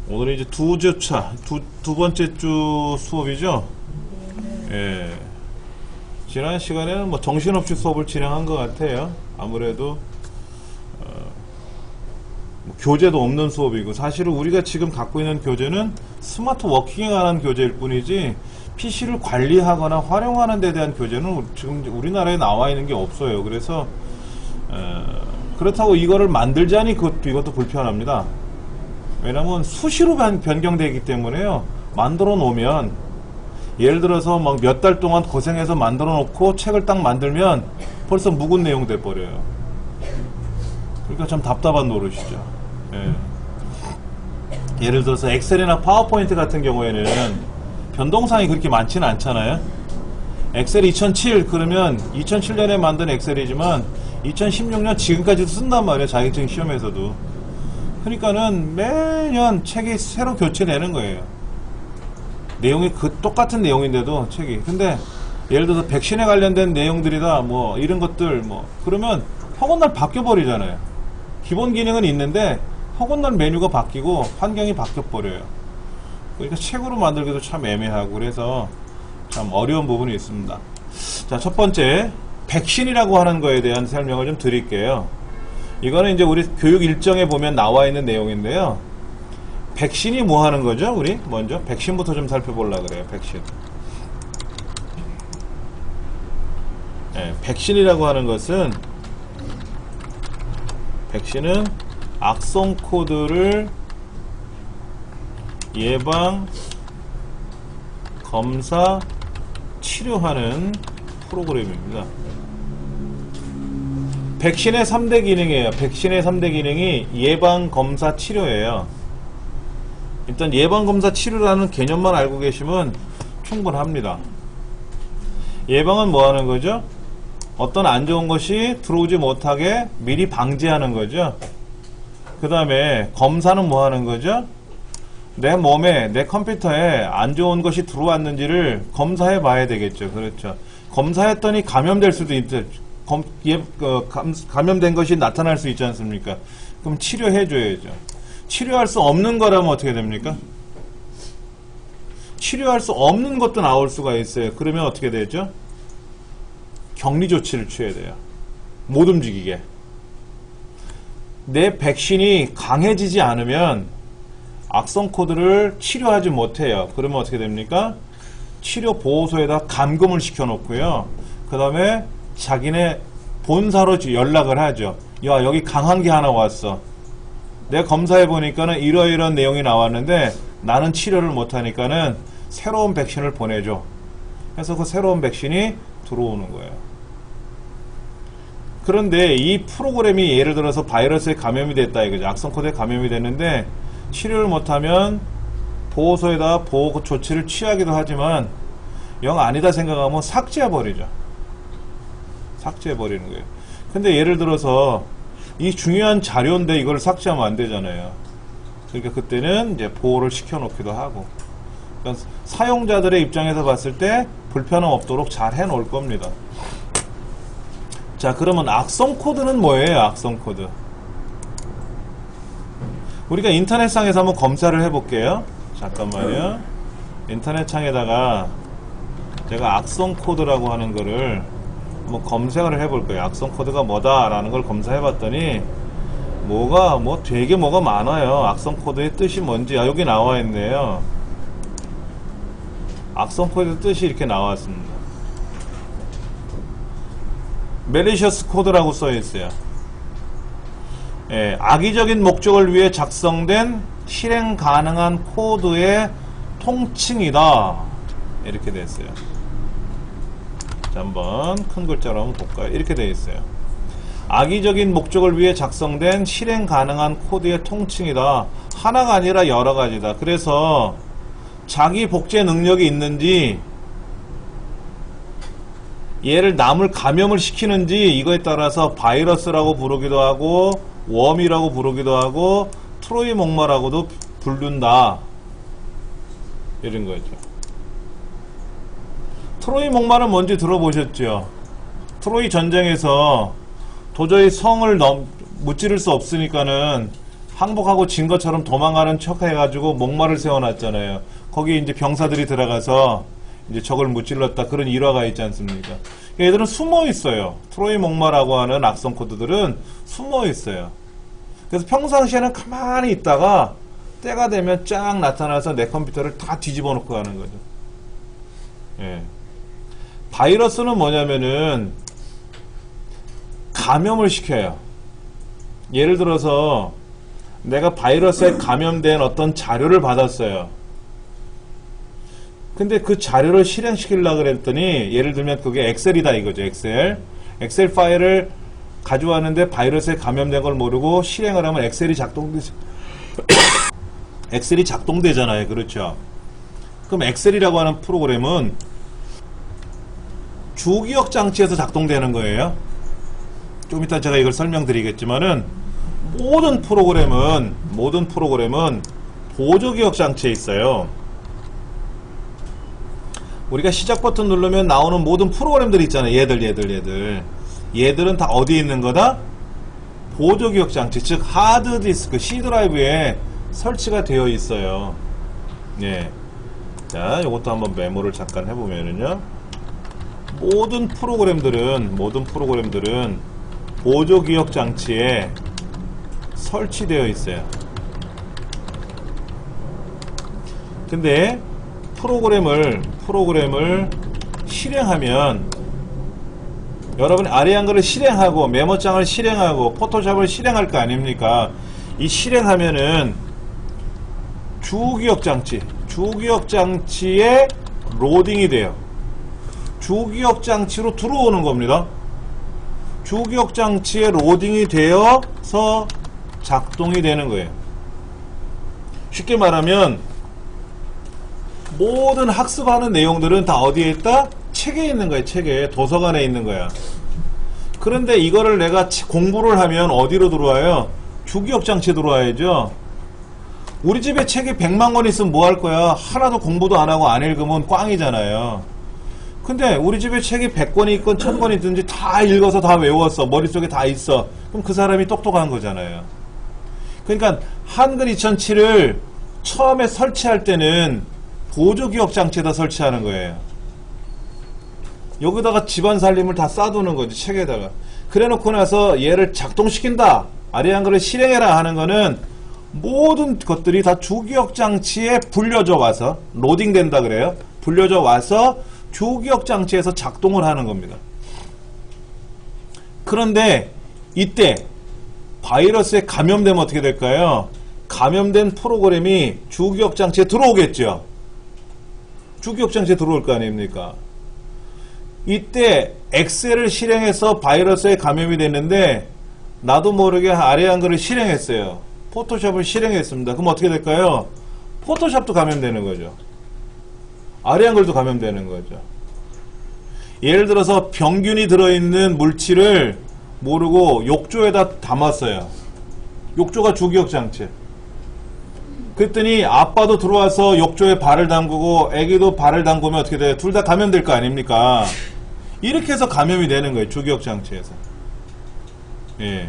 오늘은 이제 두 주차, 두 번째 주 수업이죠. 예. 지난 시간에는 뭐 정신없이 수업을 진행한 것 같아요. 아무래도 뭐 교재도 없는 수업이고, 사실은 우리가 지금 갖고 있는 교재는 스마트 워킹에 관한 교재일 뿐이지 PC를 관리하거나 활용하는 데 대한 교재는 지금 우리나라에 나와 있는 게 없어요. 그래서 그렇다고 이거를 만들자니 이것도 불편합니다. 왜냐면 수시로 변경되기 때문에요. 만들어 놓으면, 예를 들어서 막 몇 달 동안 고생해서 만들어 놓고 책을 딱 만들면 벌써 묵은 내용 돼 버려요. 그러니까 참 답답한 노릇이죠. 예. 예를 들어서 엑셀이나 파워포인트 같은 경우에는 변동사항이 그렇게 많지는 않잖아요. 엑셀 2007 그러면 2007년에 만든 엑셀이지만 2016년 지금까지도 쓴단 말이에요. 자격증 시험에서도. 그러니까는 매년 책이 새로 교체되는 거예요. 내용이 똑같은 내용인데도 책이. 근데 예를 들어서 백신에 관련된 내용들이다 뭐 이런 것들 뭐 그러면 허건날 바뀌어 버리잖아요. 기본 기능은 있는데 허건날 메뉴가 바뀌고 환경이 바뀌어 버려요. 그러니까 책으로 만들기도 참 애매하고, 그래서 참 어려운 부분이 있습니다. 자, 첫 번째 백신이라고 하는 거에 대한 설명을 좀 드릴게요. 이거는 이제 우리 교육 일정에 보면 나와 있는 내용인데요. 백신이 뭐 하는 거죠? 우리 먼저 백신부터 좀 살펴보려고 그래요. 백신. 네, 백신이라고 하는 것은, 백신은 악성 코드를 예방, 검사, 치료하는 프로그램입니다. 백신의 3대 기능이에요. 백신의 3대 기능이 예방, 검사, 치료예요. 일단 예방, 검사, 치료라는 개념만 알고 계시면 충분합니다. 예방은 뭐 하는 거죠? 어떤 안 좋은 것이 들어오지 못하게 미리 방지하는 거죠. 그 다음에 검사는 뭐 하는 거죠? 내 몸에, 내 컴퓨터에 안 좋은 것이 들어왔는지를 검사해 봐야 되겠죠. 그렇죠. 검사했더니 감염될 수도 있죠. 감염된 것이 나타날 수 있지 않습니까? 그럼 치료해 줘야죠. 치료할 수 없는 거라면 어떻게 됩니까? 치료할 수 없는 것도 나올 수가 있어요. 그러면 어떻게 되죠? 격리 조치를 취해야 돼요. 못 움직이게. 내 백신이 강해지지 않으면 악성 코드를 치료하지 못해요. 그러면 어떻게 됩니까? 치료 보호소에다 감금을 시켜 놓고요. 그 다음에 자기네 본사로 연락을 하죠. 야, 여기 강한 게 하나 왔어. 내가 검사해 보니까는 이러이러한 내용이 나왔는데 나는 치료를 못하니까는 새로운 백신을 보내줘. 그래서 그 새로운 백신이 들어오는 거예요. 그런데 이 프로그램이 예를 들어서 바이러스에 감염이 됐다 이거죠. 악성 코드에 감염이 됐는데 치료를 못하면 보호소에다 보호 조치를 취하기도 하지만 영 아니다 생각하면 삭제해버리죠. 삭제해버리는 거예요. 근데 예를 들어서 이 중요한 자료인데 이걸 삭제하면 안 되잖아요. 그러니까 그때는 이제 보호를 시켜놓기도 하고. 그러니까 사용자들의 입장에서 봤을 때 불편함 없도록 잘 해놓을 겁니다. 자, 그러면 악성 코드는 뭐예요? 악성 코드. 우리가 인터넷상에서 한번 검사를 해볼게요. 잠깐만요. 인터넷 창에다가 제가 악성 코드라고 하는 거를 한번 검색을 해볼 거예요. 악성 코드가 뭐다라는 걸 검사해봤더니 되게 뭐가 많아요. 악성 코드의 뜻이 뭔지 여기 나와 있네요. 악성 코드의 뜻이 이렇게 나왔습니다. malicious 코드라고 써 있어요. 예, 악의적인 목적을 위해 작성된 실행 가능한 코드의 통칭이다. 이렇게 되어 있어요. 자, 한번 큰 글자로 한번 볼까요? 이렇게 되어 있어요. 악의적인 목적을 위해 작성된 실행 가능한 코드의 통칭이다. 하나가 아니라 여러 가지다. 그래서 자기 복제 능력이 있는지, 얘를 남을 감염을 시키는지 이거에 따라서 바이러스라고 부르기도 하고 웜이라고 부르기도 하고 트로이 목마라고도 부른다. 이런 거죠. 트로이 목마는 뭔지 들어보셨죠? 트로이 전쟁에서 도저히 성을 무찌를 수 없으니까는 항복하고 진 것처럼 도망가는 척 해가지고 목마를 세워놨잖아요. 거기에 이제 병사들이 들어가서 이제 적을 무찔렀다. 그런 일화가 있지 않습니까? 얘들은 숨어 있어요. 트로이 목마라고 하는 악성 코드들은 숨어 있어요. 그래서 평상시에는 가만히 있다가 때가 되면 쫙 나타나서 내 컴퓨터를 다 뒤집어 놓고 가는 거죠. 예. 바이러스는 뭐냐면은 감염을 시켜요. 예를 들어서 내가 바이러스에 감염된 어떤 자료를 받았어요. 근데 그 자료를 실행시키려고 그랬더니 예를 들면 그게 엑셀이다 이거죠. 엑셀 파일을 가져왔는데 바이러스에 감염된 걸 모르고 실행을 하면 엑셀이 작동되잖아요. 그렇죠. 그럼 엑셀이라고 하는 프로그램은 주기억 장치에서 작동되는 거예요. 좀 이따 제가 이걸 설명드리겠지만은 모든 프로그램은 보조기억 장치에 있어요. 우리가 시작 버튼 누르면 나오는 모든 프로그램들이 있잖아요. 얘들은 다 어디에 있는 거다? 보조기억 장치, 즉 하드디스크, C 드라이브에 설치가 되어 있어요. 예. 자, 이것도 한번 메모를 잠깐 해보면은요. 모든 프로그램들은 보조기억 장치에 설치되어 있어요. 근데 프로그램을 실행하면 여러분이 아래 한글을 실행하고 메모장을 실행하고 포토샵을 실행할 거 아닙니까? 이 실행하면은 주기억 장치에 로딩이 돼요. 주기억 장치로 들어오는 겁니다. 주기억 장치에 로딩이 되어서 작동이 되는 거예요. 쉽게 말하면 모든 학습하는 내용들은 다 어디에 있다? 책에 있는 거야. 책에. 도서관에 있는 거야. 그런데 이거를 내가 공부를 하면 어디로 들어와요? 주기억 장치에 들어와야죠. 우리 집에 책이 100만 권 있으면 뭐 할 거야? 하나도 공부도 안 하고 안 읽으면 꽝이잖아요. 근데 우리 집에 책이 100권이 있건 1000권이 있든지 다 읽어서 다 외웠어. 머릿속에 다 있어. 그럼 그 사람이 똑똑한 거잖아요. 그러니까 한글 2007을 처음에 설치할 때는 보조기억 장치에다 설치하는 거예요. 여기다가 집안 살림을 다 쌓아두는 거지, 책에다가. 그래 놓고 나서 얘를 작동시킨다. 아래 한글을 실행해라 하는 거는 모든 것들이 다 주기억 장치에 불려져 와서, 로딩된다 그래요. 불려져 와서 주기억 장치에서 작동을 하는 겁니다. 그런데 이때 바이러스에 감염되면 어떻게 될까요? 감염된 프로그램이 주기억 장치에 들어오겠죠. 주기억 장치에 들어올 거 아닙니까? 이때 엑셀을 실행해서 바이러스에 감염이 됐는데 나도 모르게 아래 한글을 실행했어요. 포토샵을 실행했습니다. 그럼 어떻게 될까요? 포토샵도 감염되는 거죠. 아래 한글도 감염되는 거죠. 예를 들어서 병균이 들어있는 물질을 모르고 욕조에다 담았어요. 욕조가 주기억 장치. 그랬더니 아빠도 들어와서 욕조에 발을 담그고 애기도 발을 담그면 어떻게 돼요? 둘 다 감염될 거 아닙니까? 이렇게 해서 감염이 되는 거예요. 주기억 장치에서. 예.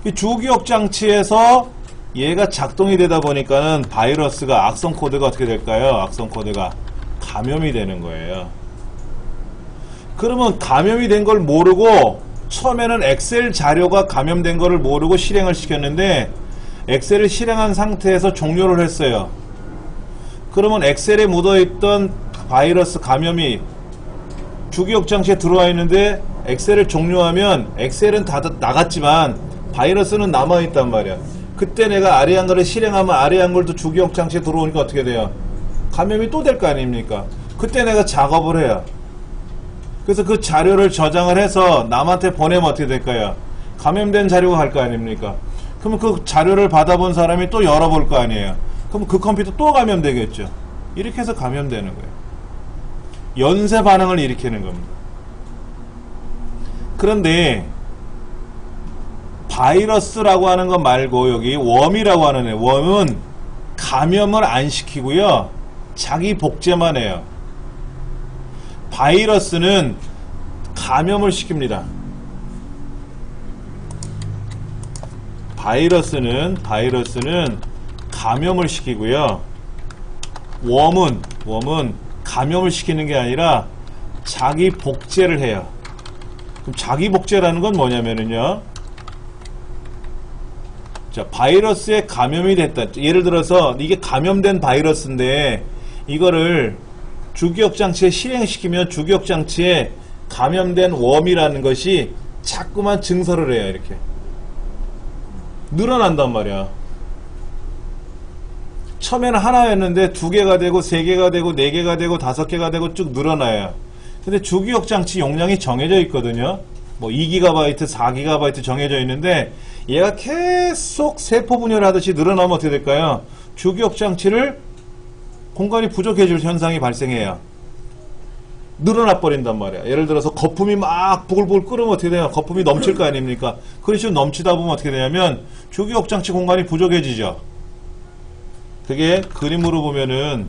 이 주기억 장치에서 얘가 작동이 되다 보니까는 바이러스가 악성 코드가 어떻게 될까요? 악성 코드가 감염이 되는 거예요. 그러면 감염이 된 걸 모르고 처음에는 엑셀 자료가 감염된 거를 모르고 실행을 시켰는데 엑셀을 실행한 상태에서 종료를 했어요. 그러면 엑셀에 묻어있던 바이러스 감염이 주기억 장치에 들어와 있는데 엑셀을 종료하면 엑셀은 다 나갔지만 바이러스는 남아있단 말이야. 그때 내가 아래 한글을 실행하면 아래 한글도 주기억 장치에 들어오니까 어떻게 돼요? 감염이 또 될 거 아닙니까? 그때 내가 작업을 해요. 그래서 그 자료를 저장을 해서 남한테 보내면 어떻게 될까요? 감염된 자료가 갈 거 아닙니까? 그러면 그 자료를 받아본 사람이 또 열어볼 거 아니에요. 그럼 그 컴퓨터 또 감염되겠죠. 이렇게 해서 감염되는 거예요. 연쇄 반응을 일으키는 겁니다. 그런데 바이러스라고 하는 것 말고 여기 웜이라고 하는 애, 웜은 감염을 안 시키고요. 자기 복제만 해요. 바이러스는 감염을 시킵니다. 바이러스는 감염을 시키고요. 웜은 감염을 시키는 게 아니라 자기 복제를 해요. 그럼 자기 복제라는 건 뭐냐면은요. 자, 바이러스에 감염이 됐다. 예를 들어서 이게 감염된 바이러스인데 이거를 주기억장치에 실행시키면 주기억장치에 감염된 웜이라는 것이 자꾸만 증설을 해요. 이렇게 늘어난단 말이야. 처음에는 하나였는데 2개가 되고 3개가 되고 4개가 되고 5개가 되고 쭉 늘어나요. 근데 주기억장치 용량이 정해져 있거든요. 뭐 2GB, 4GB 정해져 있는데 얘가 계속 세포 분열하듯이 늘어나면 어떻게 될까요? 주기억장치를 공간이 부족해질 현상이 발생해요. 늘어나 버린단 말이야. 예를 들어서 거품이 막 부글부글 끓으면 어떻게 돼요? 거품이 넘칠 거 아닙니까? 그런 식으로 넘치다 보면 어떻게 되냐면 주기억장치 공간이 부족해지죠. 그게 그림으로 보면은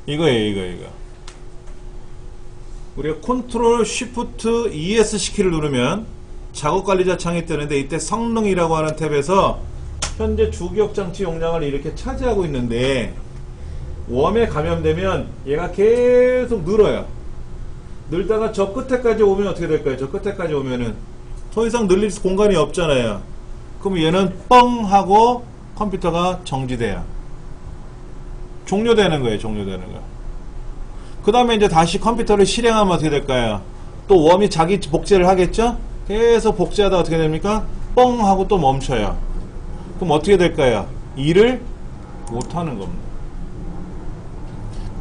이거예요. 이거. 우리가 컨트롤 쉬프트 ES 키를 누르면 작업관리자 창이 뜨는데 이때 성능이라고 하는 탭에서 현재 주기억장치 용량을 이렇게 차지하고 있는데 웜에 감염되면 얘가 계속 늘어요. 늘다가 저 끝에까지 오면 어떻게 될까요? 저 끝에까지 오면은 더 이상 늘릴 공간이 없잖아요. 그럼 얘는 뻥 하고 컴퓨터가 정지돼요. 종료되는 거예요. 그 다음에 이제 다시 컴퓨터를 실행하면 어떻게 될까요? 또 웜이 자기 복제를 하겠죠? 계속 복제하다 어떻게 됩니까? 뻥 하고 또 멈춰요. 그럼 어떻게 될까요? 일을 못하는 겁니다.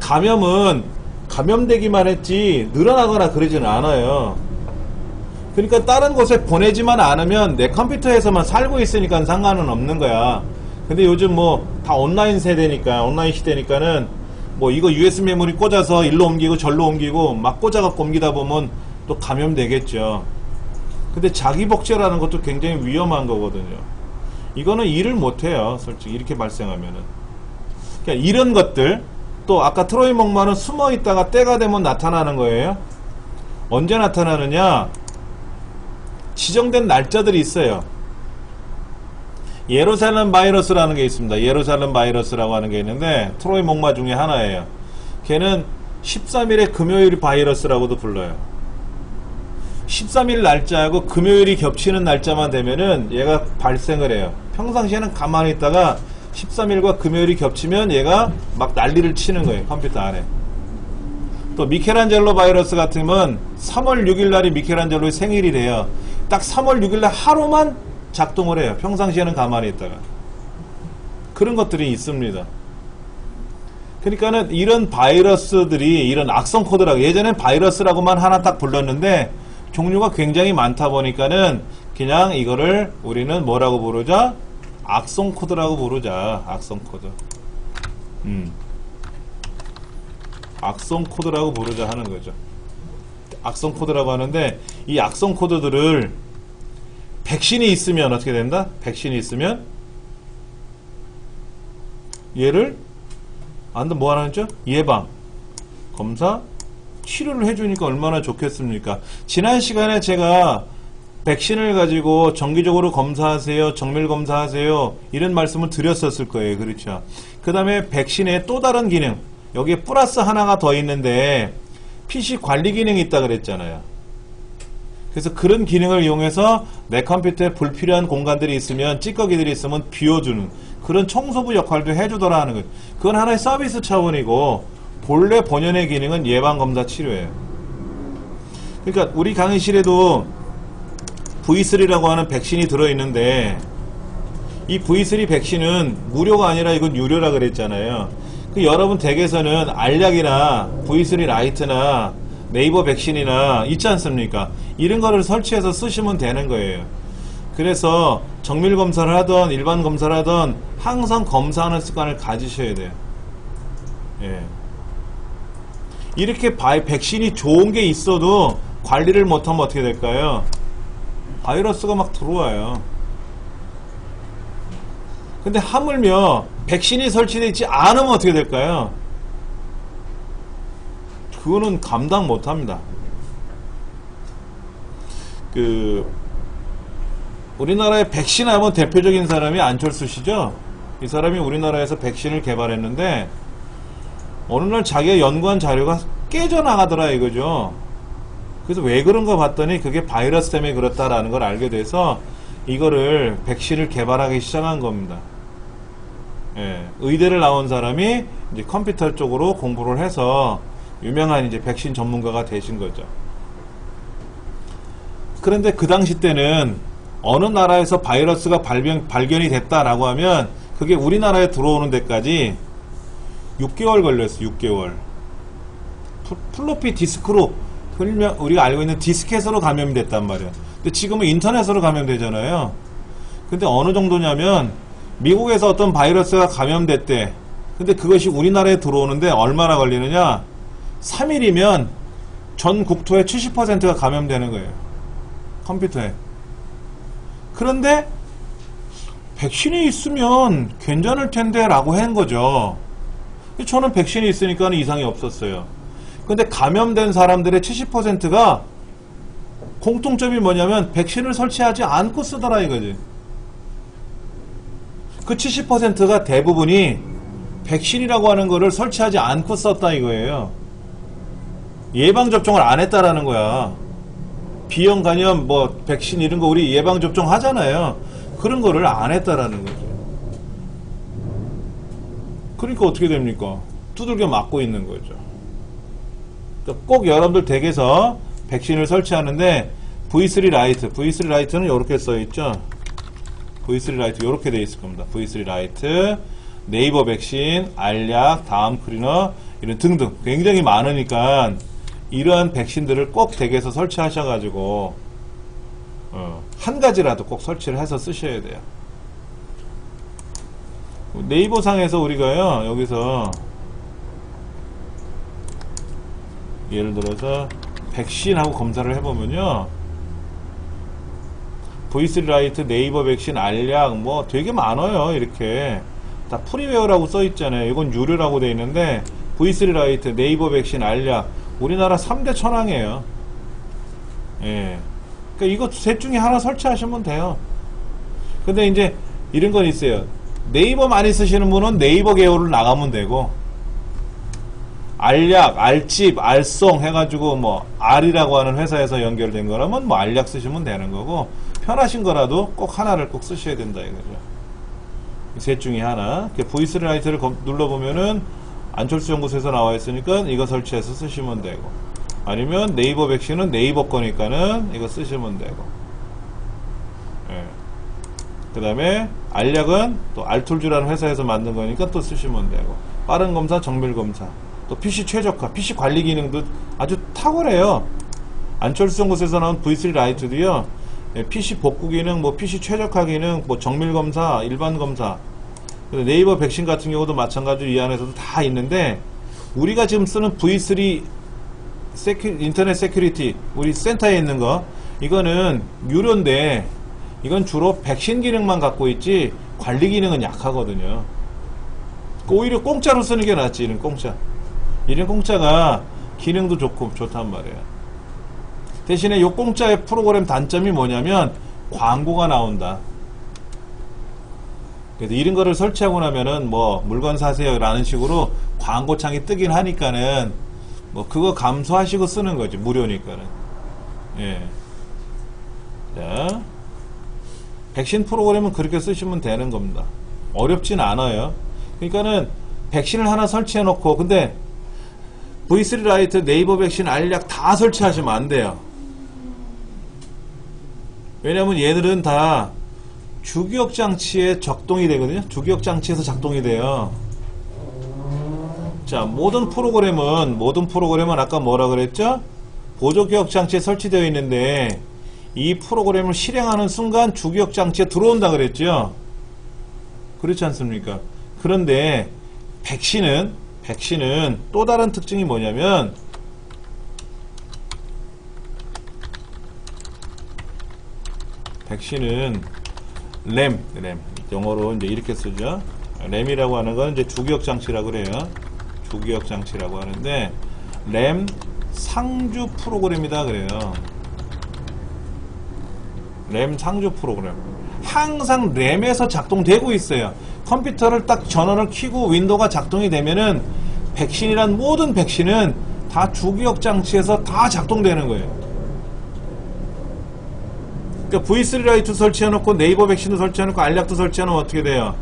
감염은 감염되기만 했지 늘어나거나 그러지는 않아요. 그러니까 다른 곳에 보내지만 않으면 내 컴퓨터에서만 살고 있으니까 상관은 없는 거야. 근데 요즘 뭐 다 온라인 세대니까, 온라인 시대니까는 뭐 이거 USB 메모리 꽂아서 일로 옮기고 절로 옮기고 막 꽂아갖고 옮기다 보면 또 감염되겠죠. 근데 자기 복제라는 것도 굉장히 위험한 거거든요. 이거는 일을 못해요. 솔직히 이렇게 발생하면은. 그러니까 이런 것들, 또 아까 트로이 목마는 숨어 있다가 때가 되면 나타나는 거예요. 언제 나타나느냐? 지정된 날짜들이 있어요. 예루살렘 바이러스라는 게 있습니다. 예루살렘 바이러스라고 하는 게 있는데 트로이 목마 중에 하나예요. 걔는 13일의 금요일 바이러스라고도 불러요. 13일 날짜하고 금요일이 겹치는 날짜만 되면은 얘가 발생을 해요. 평상시에는 가만히 있다가 13일과 금요일이 겹치면 얘가 막 난리를 치는 거예요. 컴퓨터 안에. 또 미켈란젤로 바이러스 같으면 3월 6일 날이 미켈란젤로의 생일이래요. 딱 3월 6일 날 하루만 작동을 해요. 평상시에는 가만히 있다가. 그런 것들이 있습니다. 그러니까는 이런 바이러스들이 이런 악성 코드라고, 예전엔 바이러스라고만 하나 딱 불렀는데 종류가 굉장히 많다 보니까는 그냥 이거를 우리는 뭐라고 부르자? 악성 코드라고 부르자. 악성 코드. 악성 코드라고 부르자 하는 거죠. 악성 코드라고 하는데 이 악성 코드들을 백신이 있으면 어떻게 된다? 백신이 있으면 얘를 뭐 하는 거죠? 예방, 검사, 치료를 해주니까 얼마나 좋겠습니까? 지난 시간에 제가 백신을 가지고 정기적으로 검사하세요, 정밀 검사하세요 이런 말씀을 드렸었을 거예요. 그렇죠? 그 다음에 백신의 또 다른 기능, 여기에 플러스 하나가 더 있는데 PC 관리 기능이 있다 그랬잖아요. 그래서 그런 기능을 이용해서 내 컴퓨터에 불필요한 공간들이 있으면, 찌꺼기들이 있으면 비워주는 그런 청소부 역할도 해주더라 하는 거예요. 그건 하나의 서비스 차원이고 본래 본연의 기능은 예방검사 치료예요. 그러니까 우리 강의실에도 V3라고 하는 백신이 들어있는데 이 V3 백신은 무료가 아니라 이건 유료라 그랬잖아요. 그 여러분 댁에서는 알약이나 V3 라이트나 네이버 백신이나 있지 않습니까? 이런 거를 설치해서 쓰시면 되는 거예요. 그래서 정밀 검사를 하던 일반 검사를 하던 항상 검사하는 습관을 가지셔야 돼요. 예. 이렇게 백신이 좋은 게 있어도 관리를 못하면 어떻게 될까요? 바이러스가 막 들어와요. 근데 하물며 백신이 설치되어 있지 않으면 어떻게 될까요? 그거는 감당 못합니다. 우리나라에 백신 하면 대표적인 사람이 안철수 씨죠. 이 사람이 우리나라에서 백신을 개발했는데 어느 날 자기가 연구한 자료가 깨져나가더라 이거죠. 그래서 왜 그런가 봤더니 그게 바이러스 때문에 그렇다라는 걸 알게 돼서 이거를 백신을 개발하기 시작한 겁니다. 예, 의대를 나온 사람이 이제 컴퓨터 쪽으로 공부를 해서 유명한 이제 백신 전문가가 되신 거죠. 그런데 그 당시 때는 어느 나라에서 바이러스가 발견이 됐다라고 하면 그게 우리나라에 들어오는 데까지 6개월 걸렸어요. 6개월. 플로피 디스크로 우리가 알고 있는 디스켓으로 감염이 됐단 말이에요. 근데 지금은 인터넷으로 감염되잖아요. 근데 어느 정도냐면 미국에서 어떤 바이러스가 감염됐대. 근데 그것이 우리나라에 들어오는데 얼마나 걸리느냐? 3일이면 전 국토의 70%가 감염되는 거예요. 컴퓨터에. 그런데 백신이 있으면 괜찮을 텐데 라고 한 거죠. 저는 백신이 있으니까 이상이 없었어요. 근데 감염된 사람들의 70%가 공통점이 뭐냐면 백신을 설치하지 않고 쓰더라 이거지. 그 70%가 대부분이 백신이라고 하는 거를 설치하지 않고 썼다 이거예요. 예방접종을 안 했다라는 거야. 비형 간염 뭐 백신 이런 거 우리 예방접종 하잖아요. 그런 거를 안 했다라는 거죠. 그러니까 어떻게 됩니까? 두들겨 맞고 있는 거죠. 꼭 여러분들 댁에서 백신을 설치하는데 V3 라이트, V3 라이트는 이렇게 써있죠. V3 라이트 이렇게 돼 있을 겁니다. V3 라이트, 네이버 백신, 알약, 다음 클리너 이런 등등 굉장히 많으니까 이러한 백신들을 꼭 댁에서 설치하셔가지고 한 가지라도 꼭 설치를 해서 쓰셔야 돼요. 네이버 상에서 우리가요 여기서 예를 들어서 백신하고 검사를 해보면요 V3 라이트, 네이버 백신, 알약 뭐 되게 많아요. 이렇게 다 프리웨어라고 써있잖아요. 이건 유료라고 돼 있는데 V3 라이트, 네이버 백신, 알약 우리나라 3대 천왕이에요. 예. 그러니까 이거 셋 중에 하나 설치하시면 돼요. 근데 이제 이런 건 있어요. 네이버 많이 쓰시는 분은 네이버 계열로 나가면 되고 알약, 알집, 알송 해가지고 뭐 알이라고 하는 회사에서 연결된 거라면 뭐 알약 쓰시면 되는 거고 편하신 거라도 꼭 하나를 꼭 쓰셔야 된다 이거죠. 셋 중에 하나. V3 라이트를 눌러보면은 안철수 연구소에서 나와 있으니까 이거 설치해서 쓰시면 되고 아니면 네이버 백신은 네이버 거니까는 이거 쓰시면 되고 예. 그 다음에 알약은 또 알툴주라는 회사에서 만든 거니까 또 쓰시면 되고 빠른 검사, 정밀 검사 또 PC 최적화, PC 관리 기능도 아주 탁월해요. 안철수 연구소에서 나온 V3 라이트도요 PC 복구 기능, 뭐 PC 최적화 기능, 뭐 정밀 검사, 일반 검사 네이버 백신 같은 경우도 마찬가지로 이 안에서도 다 있는데 우리가 지금 쓰는 V3 인터넷 세큐리티 우리 센터에 있는 거 이거는 유료인데 이건 주로 백신 기능만 갖고 있지 관리 기능은 약하거든요. 오히려 공짜로 쓰는 게 낫지. 이런 공짜가 기능도 좋고 좋단 말이에요. 대신에 이 공짜의 프로그램 단점이 뭐냐면 광고가 나온다. 그래서 이런 거를 설치하고 나면은 뭐 물건 사세요 라는 식으로 광고창이 뜨긴 하니까는 뭐 그거 감수하시고 쓰는 거지. 무료니까는. 예. 자, 백신 프로그램은 그렇게 쓰시면 되는 겁니다. 어렵진 않아요. 그러니까는 백신을 하나 설치해 놓고 근데 V3 라이트, 네이버 백신, 알약 다 설치하시면 안 돼요. 왜냐면 얘들은 다 주기억 장치에 작동이 되거든요. 주기억 장치에서 작동이 돼요. 자, 모든 프로그램은 아까 뭐라 그랬죠? 보조기억 장치에 설치되어 있는데 이 프로그램을 실행하는 순간 주기억 장치에 들어온다 그랬죠? 그렇지 않습니까? 그런데 백신은 또 다른 특징이 뭐냐면 백신은 램 영어로 이제 이렇게 쓰죠. 램이라고 하는 건 이제 주기억 장치라고 그래요. 주기억 장치라고 하는데 램 상주 프로그램이다 그래요. 램 상주 프로그램. 항상 램에서 작동되고 있어요. 컴퓨터를 딱 전원을 켜고 윈도우가 작동이 되면은 백신이란 모든 백신은 다 주기억 장치에서 다 작동되는 거예요. 그러니까 V3 라이트 설치해놓고 네이버 백신도 설치해놓고 알약도 설치해놓으면 어떻게 돼요?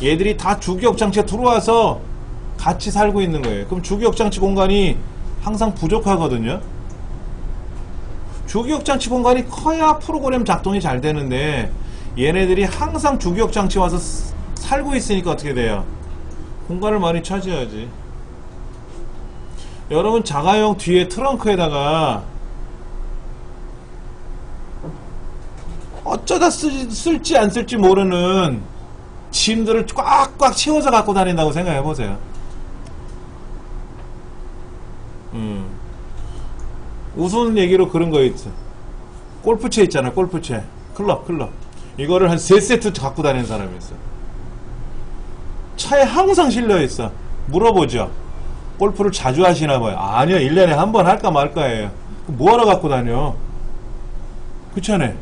얘들이 다 주기억 장치에 들어와서 같이 살고 있는 거예요. 그럼 주기억 장치 공간이 항상 부족하거든요. 주기억 장치 공간이 커야 프로그램 작동이 잘 되는데 얘네들이 항상 주기억 장치 와서 살고 있으니까 어떻게 돼요? 공간을 많이 차지하지. 여러분 자가용 뒤에 트렁크에다가 어쩌다 쓸지 안 쓸지 모르는 짐들을 꽉꽉 채워서 갖고 다닌다고 생각해보세요. 우스운 얘기로 그런 거 있어. 골프채 있잖아요. 골프채 클럽 이거를 한 3세트 갖고 다니는 사람이 있어. 차에 항상 실려있어. 물어보죠. 골프를 자주 하시나봐요. 아니요, 1년에 한 번 할까 말까예요. 뭐하러 갖고 다녀? 그렇잖아요.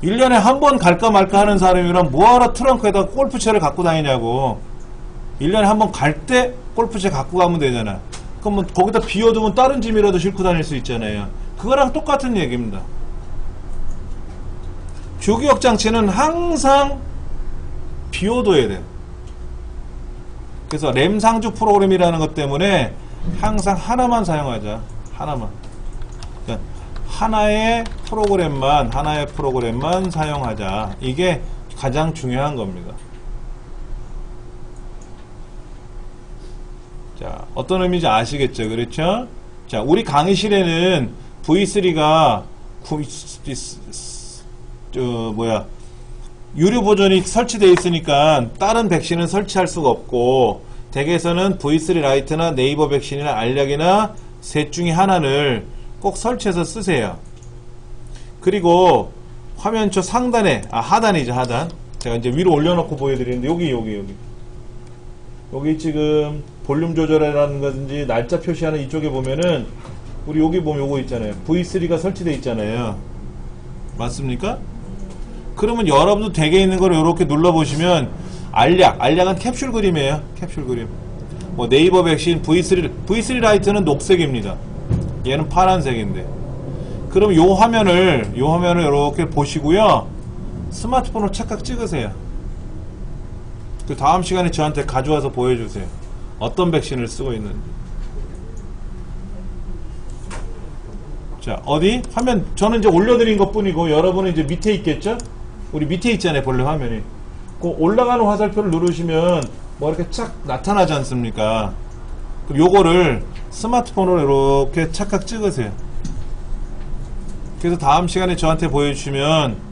1년에 한 번 갈까 말까 하는 사람이랑 뭐하러 트렁크에다 골프채를 갖고 다니냐고. 1년에 한 번 갈 때 골프채 갖고 가면 되잖아. 그럼 뭐 거기다 비워두면 다른 짐이라도 싣고 다닐 수 있잖아요. 그거랑 똑같은 얘기입니다. 주기억 장치는 항상 비워둬야 돼요. 그래서 램 상주 프로그램이라는 것 때문에 항상 하나만 사용하자. 하나만. 그러니까 하나의 프로그램만 사용하자. 이게 가장 중요한 겁니다. 자, 어떤 의미인지 아시겠죠? 그렇죠? 자, 우리 강의실에는 V3가 유료 버전이 설치되어 있으니까 다른 백신은 설치할 수가 없고, 댁에서는 V3 라이트나 네이버 백신이나 알약이나 셋 중에 하나를 꼭 설치해서 쓰세요. 그리고 화면초 상단에, 하단이죠, 하단. 제가 이제 위로 올려놓고 보여드리는데, 여기 지금 볼륨 조절이라는 거든지 날짜 표시하는 이쪽에 보면은, 우리 여기 보면 요거 있잖아요. V3가 설치되어 있잖아요. 맞습니까? 그러면 여러분도 댁에 있는 걸 이렇게 눌러보시면 알약은 캡슐 그림이에요. 캡슐 그림. 뭐 네이버 백신 V3 라이트는 녹색입니다. 얘는 파란색인데. 그럼 요 화면을 이렇게 보시고요. 스마트폰으로 착각 찍으세요. 그 다음 시간에 저한테 가져와서 보여주세요. 어떤 백신을 쓰고 있는지. 자, 어디? 화면 저는 이제 올려드린 것 뿐이고 여러분은 이제 밑에 있겠죠? 우리 밑에 있잖아요, 본래 화면이. 그 올라가는 화살표를 누르시면 뭐 이렇게 쫙 나타나지 않습니까? 그럼 요거를 스마트폰으로 이렇게 착각 찍으세요. 그래서 다음 시간에 저한테 보여주시면,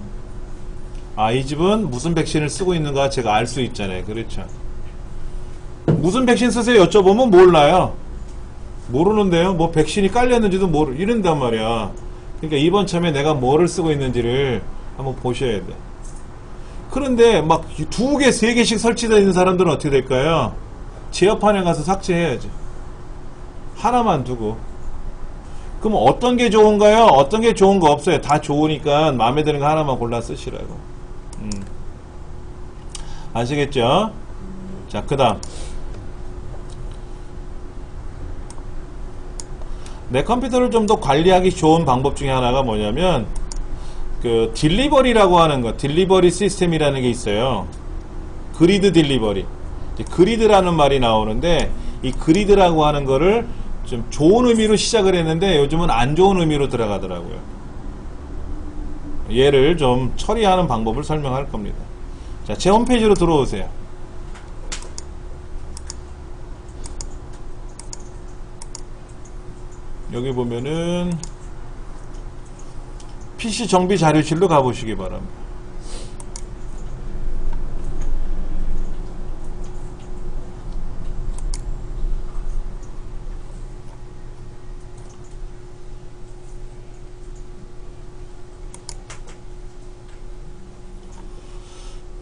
이 집은 무슨 백신을 쓰고 있는가 제가 알 수 있잖아요. 그렇죠? 무슨 백신 쓰세요? 여쭤보면 몰라요. 모르는데요. 뭐 백신이 깔렸는지도 이런단 말이야. 그러니까 이번 참에 내가 뭐를 쓰고 있는지를 한번 보셔야 돼. 그런데 막 2개, 3개씩 설치되어 있는 사람들은 어떻게 될까요? 제어판에 가서 삭제해야지. 하나만 두고. 그럼 어떤 게 좋은가요? 어떤 게 좋은 거 없어요. 다 좋으니까 마음에 드는 거 하나만 골라 쓰시라고. 아시겠죠? 자, 그 다음. 내 컴퓨터를 좀 더 관리하기 좋은 방법 중에 하나가 뭐냐면, 그 딜리버리라고 하는 거, 딜리버리 시스템이라는 게 있어요. 그리드 딜리버리. 그리드라는 말이 나오는데, 이 그리드라고 하는 거를 좀 좋은 의미로 시작을 했는데 요즘은 안 좋은 의미로 들어가더라고요. 얘를 좀 처리하는 방법을 설명할 겁니다. 자, 제 홈페이지로 들어오세요. 여기 보면은 PC 정비 자료실로 가보시기 바랍니다.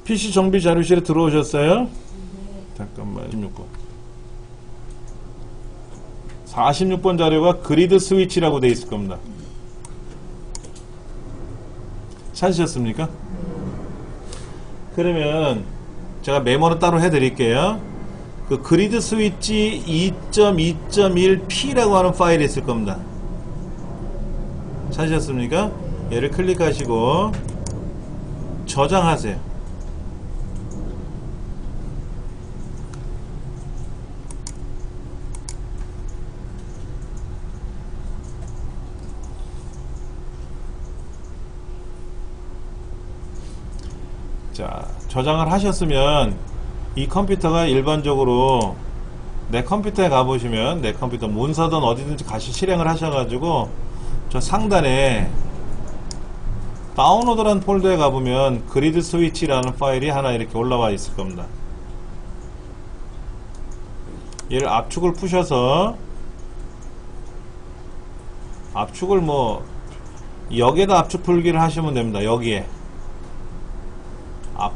PC 정비 자료실에 들어오셨어요? 잠깐만. 46번 자료가 그리드 스위치라고 되어 있을 겁니다. 찾으셨습니까? 그러면 제가 메모는 따로 해드릴게요. 그 그리드 스위치 2.2.1p라고 하는 파일이 있을 겁니다. 찾으셨습니까? 얘를 클릭하시고 저장하세요. 자, 저장을 하셨으면 이 컴퓨터가 일반적으로 내 컴퓨터에 가보시면 내 컴퓨터 문서든 어디든지 가시 실행을 하셔가지고 저 상단에 다운로드란 폴더에 가보면 그리드 스위치라는 파일이 하나 이렇게 올라와 있을 겁니다. 얘를 압축을 푸셔서 압축을 뭐 여기에다 압축 풀기를 하시면 됩니다. 여기에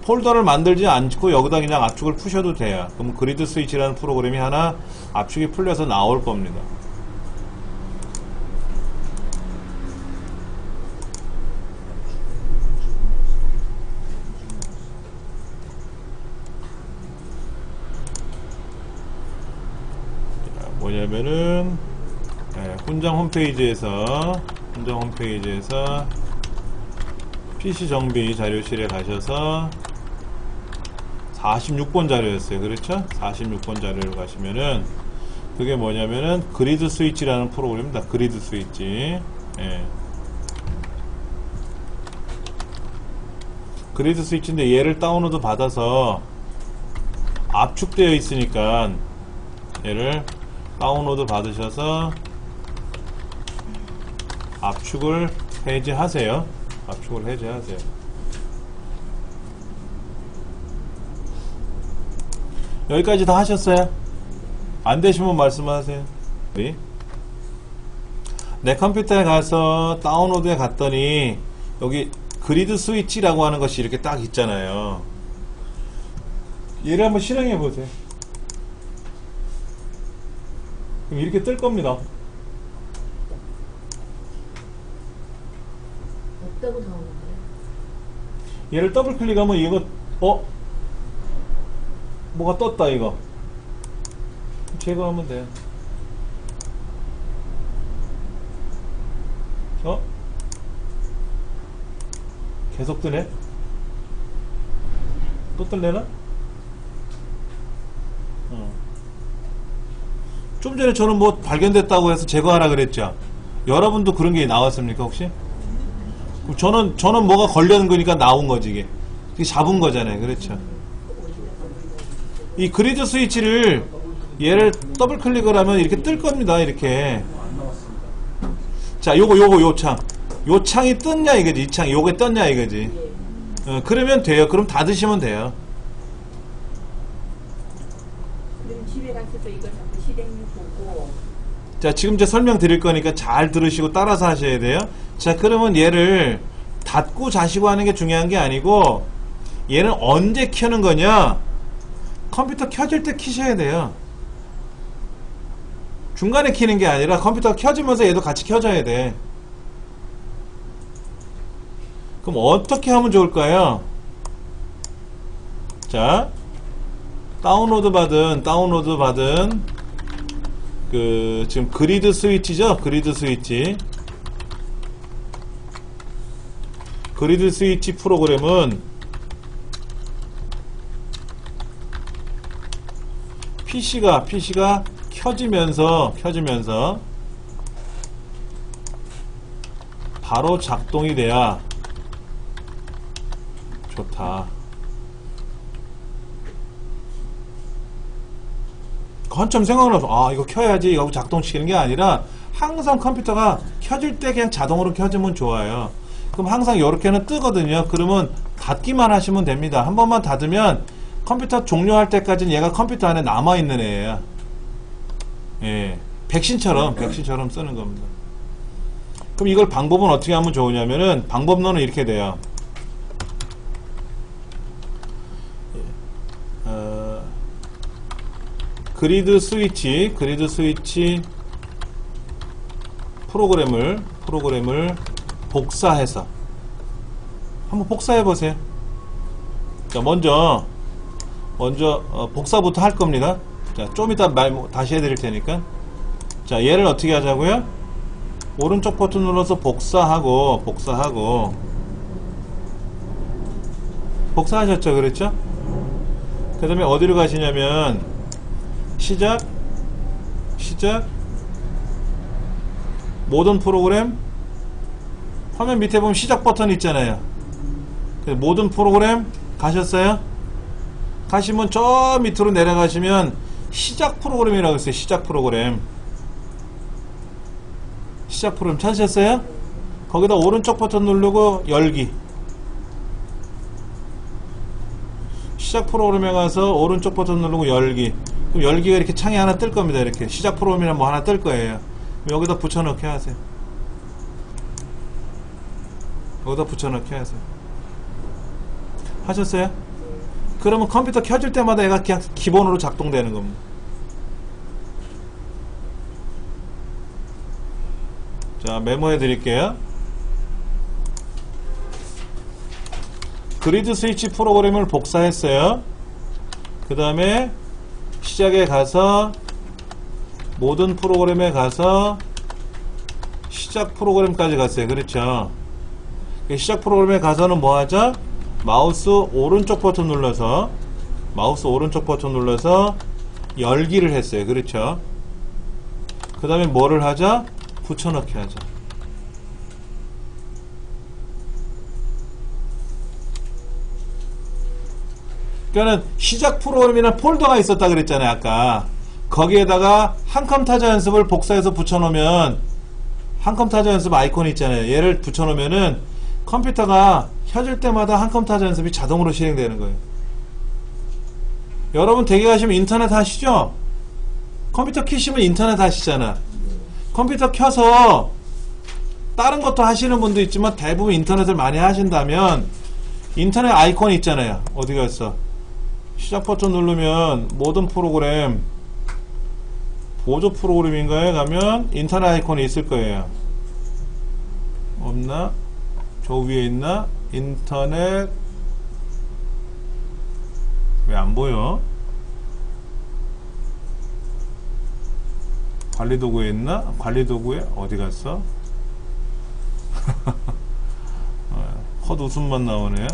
폴더를 만들지 않고 여기다 그냥 압축을 푸셔도 돼요. 그럼 그리드 스위치라는 프로그램이 하나 압축이 풀려서 나올 겁니다. 뭐냐면은 훈장 홈페이지에서 PC 정비 자료실에 가셔서 46번 자료였어요. 그렇죠? 46번 자료를 가시면은 그게 뭐냐면은 그리드 스위치라는 프로그램입니다. 그리드 스위치. 그리드 스위치인데 얘를 다운로드 받아서 압축되어 있으니까 얘를 다운로드 받으셔서 압축을 해제하세요. 여기까지 다 하셨어요? 안 되시면 말씀하세요. 내 컴퓨터에 가서 다운로드에 갔더니 여기 그리드 스위치라고 하는 것이 이렇게 딱 있잖아요. 얘를 한번 실행해 보세요. 그럼 이렇게 뜰 겁니다. 없다고 나오는데. 얘를 더블 클릭하면 이거 뭐가 떴다 이거. 제거하면 돼요. 계속 뜨네? 또 뜰래나? 좀 전에 저는 뭐 발견됐다고 해서 제거하라 그랬죠. 여러분도 그런 게 나왔습니까 혹시? 저는 뭐가 걸려는 거니까 나온 거지 이게. 이게 잡은 거잖아요. 그렇죠. 이 그리드 스위치를 얘를 더블 클릭을 하면 이렇게 뜰 겁니다. 이렇게. 자, 요 창이 떴냐 이거지. 이 창이 요게 떴냐 이거지. 그러면 돼요. 그럼 닫으시면 돼요. 그럼 집에 가서도 이거 자꾸 실행해 보고. 자, 지금 제 설명 드릴 거니까 잘 들으시고 따라서 하셔야 돼요. 자, 그러면 얘를 닫고 자시고 하는 게 중요한 게 아니고 얘는 언제 켜는 거냐? 컴퓨터 켜질 때 키셔야 돼요. 중간에 키는 게 아니라 컴퓨터가 켜지면서 얘도 같이 켜져야 돼. 그럼 어떻게 하면 좋을까요? 자, 다운로드 받은 지금 그리드 스위치죠? 그리드 스위치 프로그램은 PC가 켜지면서 바로 작동이 돼야 좋다. 한참 생각나서 이거 켜야지 이거 작동시키는 게 아니라 항상 컴퓨터가 켜질 때 그냥 자동으로 켜지면 좋아요. 그럼 항상 이렇게는 뜨거든요. 그러면 닫기만 하시면 됩니다. 한 번만 닫으면 컴퓨터 종료할 때까지는 얘가 컴퓨터 안에 남아있는 애예요. 예, 백신처럼 쓰는 겁니다. 그럼 이걸 방법은 어떻게 하면 좋으냐면은 방법론은 이렇게 돼요. 그리드 스위치 프로그램을 복사해서 한번 복사해 보세요. 자, 먼저 복사부터 할 겁니다. 자, 좀 이따 다시 해드릴 테니까. 자, 얘를 어떻게 하자고요? 오른쪽 버튼 눌러서 복사하고 복사하셨죠? 그랬죠? 그 다음에 어디로 가시냐면 시작 모든 프로그램, 화면 밑에 보면 시작 버튼 있잖아요. 모든 프로그램 가셨어요? 가시면 저 밑으로 내려가시면 시작 프로그램이라고 있어요. 시작 프로그램 찾으셨어요? 거기다 오른쪽 버튼 누르고 열기. 시작 프로그램에 가서 오른쪽 버튼 누르고 열기. 그럼 열기가 이렇게 창이 하나 뜰 겁니다. 이렇게 시작 프로그램이랑 뭐 하나 뜰 거예요. 여기다 붙여넣기 하세요. 하셨어요? 그러면 컴퓨터 켜질 때마다 얘가 그냥 기본으로 작동되는 겁니다. 자, 메모해 드릴게요. 그리드 스위치 프로그램을 복사했어요. 그 다음에 시작에 가서 모든 프로그램에 가서 시작 프로그램까지 갔어요. 그렇죠? 시작 프로그램에 가서는 뭐 하죠? 마우스 오른쪽 버튼 눌러서 열기를 했어요. 그렇죠? 그 다음에 뭐를 하죠? 붙여넣기 하죠. 그러니까는 시작 프로그램이나 폴더가 있었다 그랬잖아요. 아까 거기에다가 한컴 타자 연습을 복사해서 붙여놓으면 한컴 타자 연습 아이콘이 있잖아요. 얘를 붙여놓으면은 컴퓨터가 켜질 때마다 한컴 타자 연습이 자동으로 실행되는 거예요. 여러분 댁에 가시면 인터넷 하시죠? 컴퓨터 켜시면 인터넷 하시잖아. 컴퓨터 켜서 다른 것도 하시는 분도 있지만 대부분 인터넷을 많이 하신다면 인터넷 아이콘이 있잖아요. 어디 갔어? 시작 버튼 누르면 모든 프로그램 보조 프로그램인가에 가면 인터넷 아이콘이 있을 거예요. 없나? 저 위에 있나? 인터넷 왜 안 보여? 관리도구에 있나? 관리도구에 어디 갔어? 헛웃음만 나오네.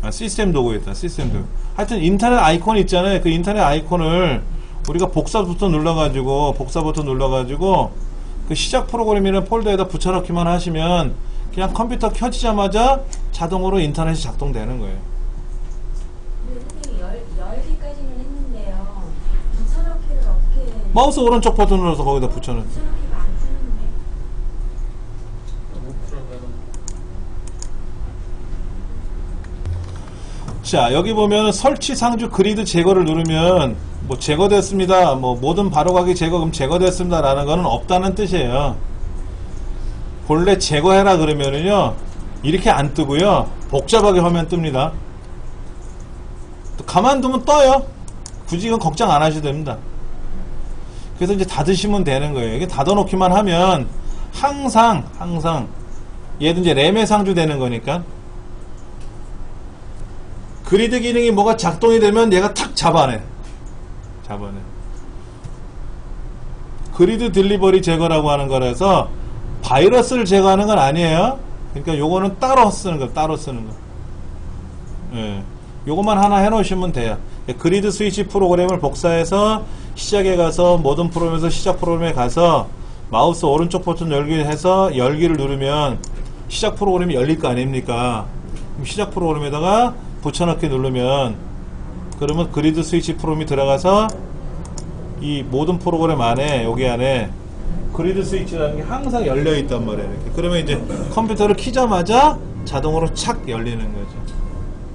아, 시스템 도구에 있다. 시스템 도구. 하여튼 인터넷 아이콘 있잖아요. 그 인터넷 아이콘을 우리가 복사 버튼 눌러가지고 그 시작 프로그램이라는 폴더에다 붙여넣기만 하시면 그냥 컴퓨터 켜지자마자 자동으로 인터넷이 작동되는 거예요. 선생님 열기까지는 했는데요. 붙여넣기를 어떻게? 마우스 오른쪽 버튼 눌러서 거기다 붙여넣기. 붙여넣기가 안 뜨는데. 자, 여기 보면 설치 상주 그리드 제거를 누르면 뭐 제거됐습니다. 뭐 모든 바로가기 제거 그럼 제거됐습니다 라는 거는 없다는 뜻이에요. 본래 제거해라 그러면은요 이렇게 안 뜨고요 복잡하게 화면 뜹니다. 또 가만두면 떠요. 굳이 이건 걱정 안 하셔도 됩니다. 그래서 이제 닫으시면 되는 거예요. 이게 닫아놓기만 하면 항상 얘도 이제 램에 상주되는 거니까 그리드 기능이 뭐가 작동이 되면 얘가 탁 잡아내. 그리드 딜리버리 제거라고 하는 거라서 바이러스를 제거하는 건 아니에요. 그러니까 요거는 따로 쓰는 거. 예. 요것만 하나 해놓으시면 돼요. 그리드 스위치 프로그램을 복사해서 시작에 가서 모든 프로그램에서 시작 프로그램에 가서 마우스 오른쪽 버튼 열기를 해서 열기를 누르면 시작 프로그램이 열릴 거 아닙니까? 그럼 시작 프로그램에다가 붙여넣기 누르면 그러면 그리드 스위치 프로그램이 들어가서 이 모든 프로그램 안에 여기 안에 그리드 스위치라는 게 항상 열려 있단 말이에요. 이렇게. 그러면 이제 컴퓨터를 키자마자 자동으로 착 열리는 거죠.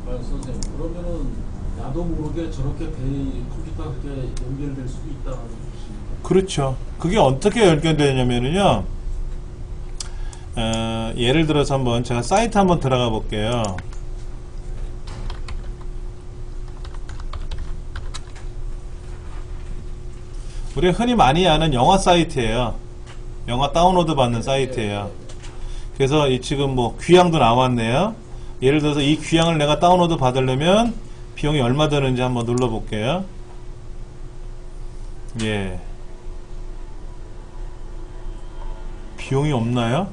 아, 선생님, 그러면은 나도 모르게 저렇게 컴퓨터가 그렇게 연결될 수도 있다는 뜻입니까? 그렇죠. 그게 어떻게 연결되냐면요. 예를 들어서 한번 제가 사이트 한번 들어가 볼게요. 우리가 흔히 많이 아는 영화 사이트예요. 영화 다운로드 받는 사이트예요. 그래서 이 지금 뭐 귀향도 나왔네요. 예를 들어서 이 귀향을 내가 다운로드 받으려면 비용이 얼마 드는지 한번 눌러볼게요. 예. 비용이 없나요?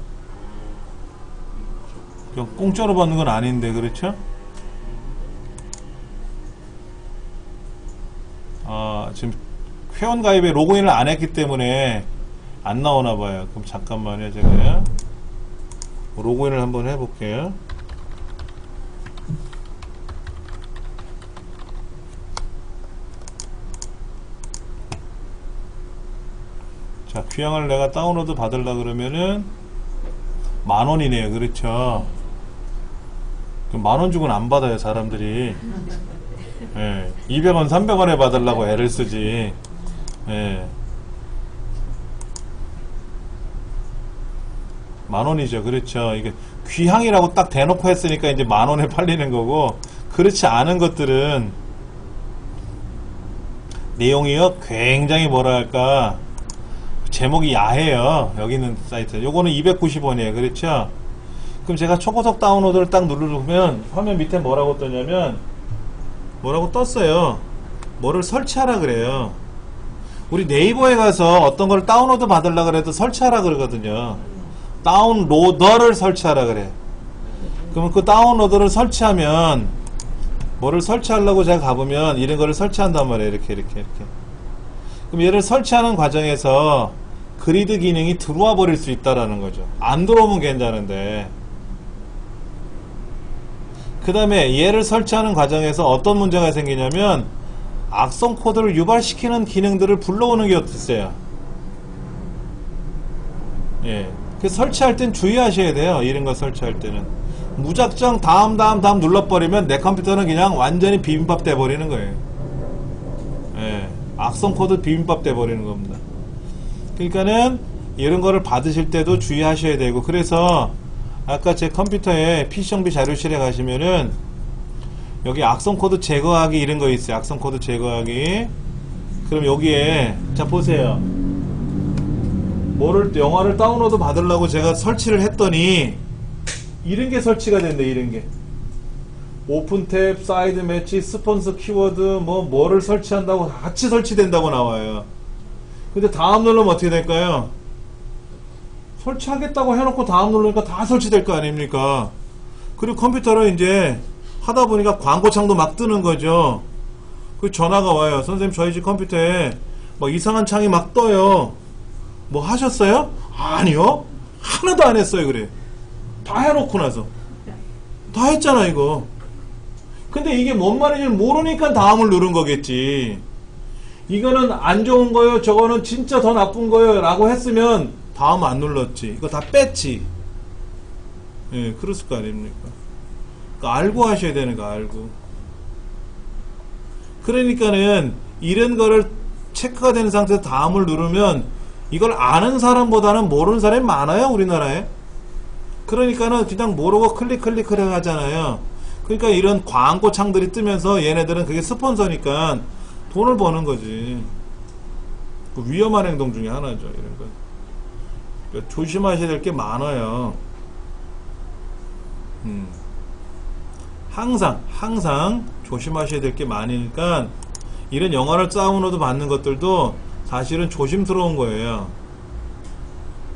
그냥 공짜로 받는 건 아닌데, 그렇죠? 지금 회원가입에 로그인을 안 했기 때문에 안 나오나 봐요. 그럼 잠깐만요. 제가 로그인을 한번 해볼게요. 자, 귀향을 내가 다운로드 받으려 그러면은 10,000원이네요. 그렇죠? 그럼 10,000원 주고는 안 받아요, 사람들이. 예, 200원, 300원에 받으려고 애를 쓰지. 예. 10,000원이죠. 그렇죠. 이게 귀향이라고 딱 대놓고 했으니까 이제 10,000원에 팔리는 거고, 그렇지 않은 것들은 내용이요, 굉장히 뭐랄까, 제목이 야해요. 여기 있는 사이트. 요거는 290원이에요. 그렇죠? 그럼 제가 초고속 다운로드를 딱 누르면 화면 밑에 뭐라고 뜨냐면 뭐라고 떴어요. 뭐를 설치하라 그래요. 우리 네이버에 가서 어떤 걸 다운로드 받으려고 그래도 설치하라 그러거든요. 다운로더를 설치하라 그래. 그러면 그 다운로더를 설치하면 뭐를 설치하려고 제가 가보면 이런 거를 설치한단 말이에요. 이렇게. 그럼 얘를 설치하는 과정에서 그리드 기능이 들어와 버릴 수 있다라는 거죠. 안 들어오면 괜찮은데. 그 다음에 얘를 설치하는 과정에서 어떤 문제가 생기냐면 악성 코드를 유발시키는 기능들을 불러오는 게 있어요. 예. 그 설치할 땐 주의하셔야 돼요. 이런 거 설치할 때는. 무작정 다음 눌러버리면 내 컴퓨터는 그냥 완전히 비빔밥 돼버리는 거예요. 예. 악성 코드 비빔밥 돼버리는 겁니다. 그러니까는 이런 거를 받으실 때도 주의하셔야 되고, 그래서 아까 제 컴퓨터에 PC정비 자료실에 가시면은 여기 악성 코드 제거하기 이런 거 있어요. 악성 코드 제거하기. 그럼 여기에 자 보세요. 영화를 다운로드 받으려고 제가 설치를 했더니 이런 게 설치가 된대. 이런 게 오픈 탭, 사이드 매치, 스폰서 키워드 뭐를 설치한다고 같이 설치된다고 나와요. 근데 다음 누르면 어떻게 될까요? 설치하겠다고 해놓고 다음 누르니까 다 설치될 거 아닙니까? 그리고 컴퓨터를 이제 하다 보니까 광고창도 막 뜨는 거죠. 그 전화가 와요. 선생님, 저희 집 컴퓨터에 막 이상한 창이 막 떠요. 뭐 하셨어요? 아니요. 하나도 안 했어요. 그래. 다 해놓고 나서. 다 했잖아 이거. 근데 이게 뭔 말인지 모르니까 다음을 누른 거겠지. 이거는 안 좋은 거요, 저거는 진짜 더 나쁜 거요 라고 했으면 다음 안 눌렀지. 이거 다 뺐지. 예, 그랬을 거 아닙니까? 그러니까 알고 하셔야 되는 거, 알고. 그러니까는 이런 거를 체크가 되는 상태에서 다음을 누르면 이걸 아는 사람보다는 모르는 사람이 많아요, 우리나라에. 그러니까는 그냥 모르고 클릭을 하잖아요. 그러니까 이런 광고 창들이 뜨면서 얘네들은 그게 스폰서니까 돈을 버는 거지. 그 위험한 행동 중에 하나죠, 이런 거. 그러니까 조심하셔야 될 게 많아요. 항상 조심하셔야 될 게 많으니까 이런 영화를 다운로드 받는 것들도 사실은 조심스러운 거예요.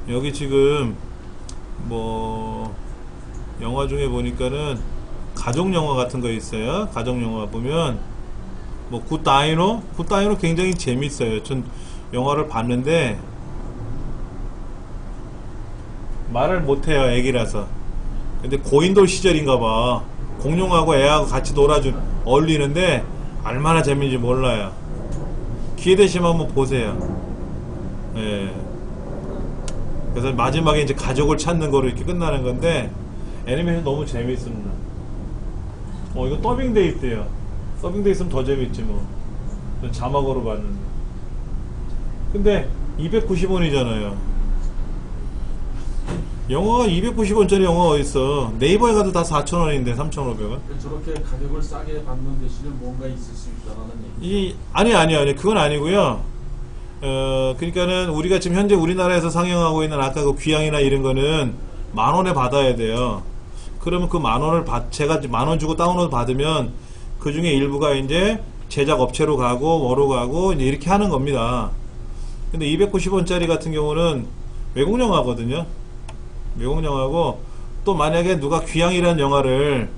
여기 지금 뭐 영화 중에 보니까는 가족 영화 같은 거 있어요. 가족 영화 보면 뭐 굿다이노 굉장히 재밌어요. 전 영화를 봤는데 말을 못해요, 애기라서. 근데 고인돌 시절인가봐. 공룡하고 애하고 같이 어울리는데 얼마나 재밌는지 몰라요. 기회 되시면 한번 보세요. 예. 그래서 마지막에 이제 가족을 찾는 거로 이렇게 끝나는 건데 애니메이션 너무 재밌습니다. 이거 더빙돼 있대요. 더빙돼 있으면 더 재밌지 뭐. 전 자막으로 봤는데. 근데 290원이잖아요. 영화가 290원짜리 영화가 어딨어. 네이버에 가도 다 4,000원인데 3,500원. 저렇게 가격을 싸게 받는 대신에 뭔가 있을 수 있다라는 얘기. 아니. 그건 아니고요. 그러니까는 우리가 지금 현재 우리나라에서 상영하고 있는 아까 그 귀향이나 이런 거는 10,000원에 받아야 돼요. 그러면 그 10,000원을 제가 10,000원 주고 다운로드 받으면 그 중에 일부가 이제 제작 업체로 가고 뭐로 가고 이제 이렇게 하는 겁니다. 근데 290원짜리 같은 경우는 외국 영화거든요. 외국 영화고, 또 만약에 누가 귀향이라는 영화를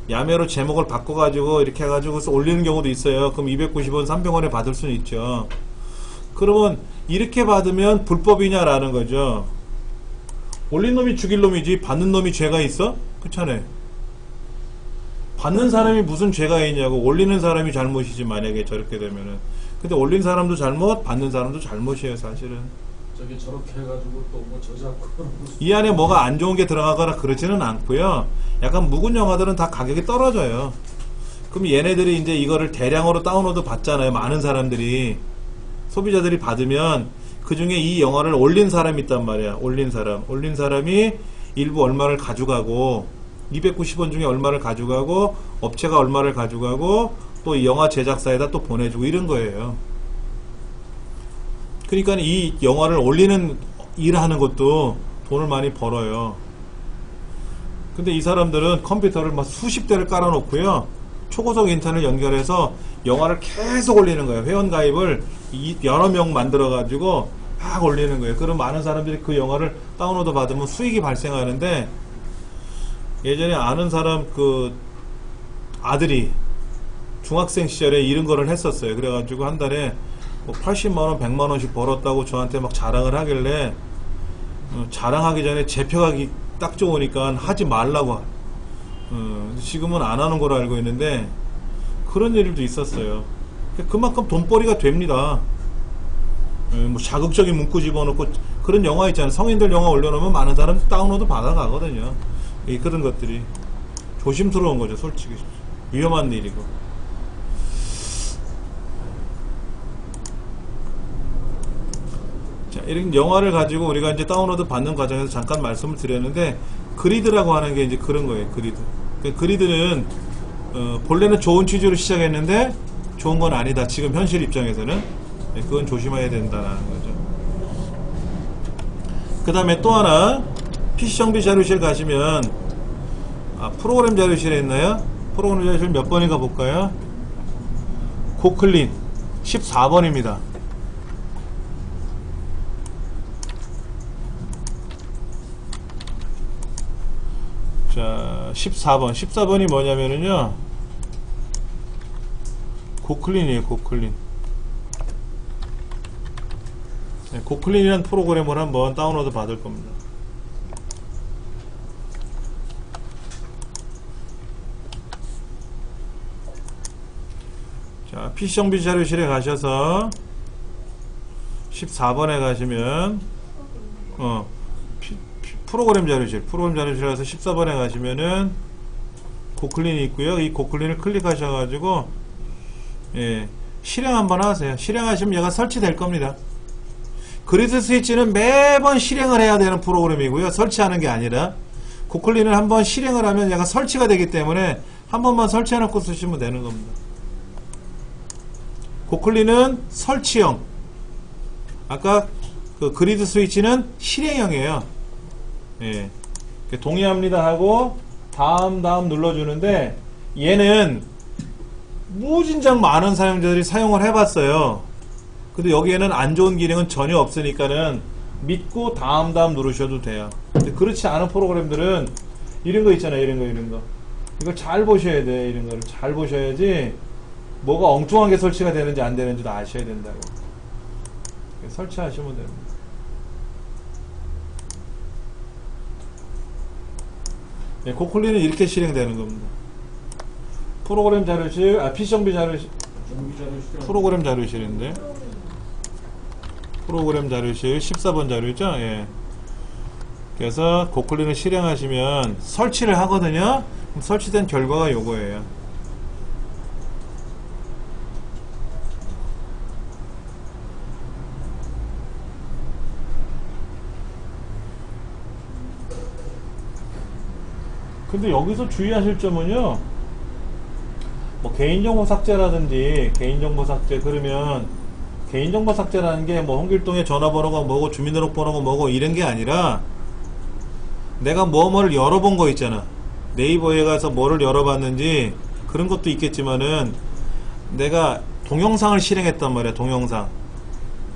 야매로 제목을 바꿔가지고 이렇게 해가지고 올리는 경우도 있어요. 그럼 290원, 300원에 받을 수는 있죠. 그러면 이렇게 받으면 불법이냐라는 거죠. 올린 놈이 죽일 놈이지 받는 놈이 죄가 있어? 그렇잖아요. 받는 사람이 무슨 죄가 있냐고. 올리는 사람이 잘못이지, 만약에 저렇게 되면은. 근데 올린 사람도 잘못, 받는 사람도 잘못이에요, 사실은. 저게 저렇게 해가지고 또 뭐 저작권 이 안에 뭐가 안 좋은 게 들어가거나 그러지는 않고요. 약간 묵은 영화들은 다 가격이 떨어져요. 그럼 얘네들이 이제 이거를 대량으로 다운로드 받잖아요. 많은 사람들이, 소비자들이 받으면 그 중에 이 영화를 올린 사람이 있단 말이야. 올린 사람이 일부 얼마를 가져가고, 290원 중에 얼마를 가져가고, 업체가 얼마를 가져가고, 또 이 영화 제작사에다 또 보내주고 이런 거예요. 그러니까 이 영화를 올리는 일하는 것도 돈을 많이 벌어요. 근데 이 사람들은 컴퓨터를 막 수십 대를 깔아놓고요, 초고속 인터넷 연결해서 영화를 계속 올리는 거예요. 회원가입을 여러 명 만들어가지고 막 올리는 거예요. 그럼 많은 사람들이 그 영화를 다운로드 받으면 수익이 발생하는데, 예전에 아는 사람 그 아들이 중학생 시절에 이런 거를 했었어요. 그래가지고 한 달에 뭐 80만원, 100만원씩 벌었다고 저한테 막 자랑을 하길래, 자랑하기 전에 재평하기 딱 좋으니까 하지 말라고. 지금은 안 하는 걸로 알고 있는데, 그런 일도 있었어요. 그만큼 돈벌이가 됩니다. 뭐 자극적인 문구 집어넣고, 그런 영화 있잖아요. 성인들 영화 올려놓으면 많은 사람 다운로드 받아가거든요. 그런 것들이 조심스러운 거죠, 솔직히. 위험한 일이고. 자, 이런 영화를 가지고 우리가 이제 다운로드 받는 과정에서 잠깐 말씀을 드렸는데, 그리드라고 하는 게 이제 그런 거예요. 그리드는 본래는 좋은 취지로 시작했는데 좋은 건 아니다. 지금 현실 입장에서는 그건 조심해야 된다는 거죠. 그 다음에 또 하나, PC 정비 자료실 가시면, 프로그램 자료실에 있나요? 프로그램 자료실 몇 번인가 볼까요? 고클린 14번입니다. 자, 14번이 뭐냐면은요, 고클린이에요. 고클린. 네, 고클린이라는 프로그램을 한번 다운로드 받을 겁니다. 자, PC 정비 자료실에 가셔서 14번에 가시면 프로그램 자료실 가서 14번에 가시면은 고클린이 있고요. 이 고클린을 클릭하셔가지고 실행 한번 하세요. 실행하시면 얘가 설치될 겁니다. 그리드 스위치는 매번 실행을 해야 되는 프로그램이고요. 설치하는 게 아니라, 고클린을 한번 실행을 하면 얘가 설치가 되기 때문에 한 번만 설치해 놓고 쓰시면 되는 겁니다. 고클린은 설치형, 아까 그 그리드 스위치는 실행형이에요. 동의합니다 하고 다음 눌러주는데, 얘는 무진장 많은 사용자들이 사용을 해봤어요. 근데 여기에는 안 좋은 기능은 전혀 없으니까는 믿고 다음 누르셔도 돼요. 근데 그렇지 않은 프로그램들은 이런 거 있잖아요. 이런 거 이걸 잘 보셔야 돼. 이런 거를 잘 보셔야지 뭐가 엉뚱하게 설치가 되는지 안 되는지도 아셔야 된다고. 설치하시면 됩니다. 고클린은 이렇게 실행되는 겁니다. 프로그램 자료실, PC 정비 자료실, 프로그램 자료실인데, 프로그램 자료실 14번 자료죠. 그래서 고클린을 실행하시면 설치를 하거든요. 그럼 설치된 결과가 요거예요. 근데 여기서 주의하실 점은요, 뭐 개인정보 삭제라든지, 개인정보 삭제, 그러면 개인정보 삭제라는 게 뭐 홍길동의 전화번호가 뭐고 주민등록번호가 뭐고 이런 게 아니라, 내가 뭐뭐를 열어본 거 있잖아. 네이버에 가서 뭐를 열어봤는지 그런 것도 있겠지만은 내가 동영상을 실행했단 말이야. 동영상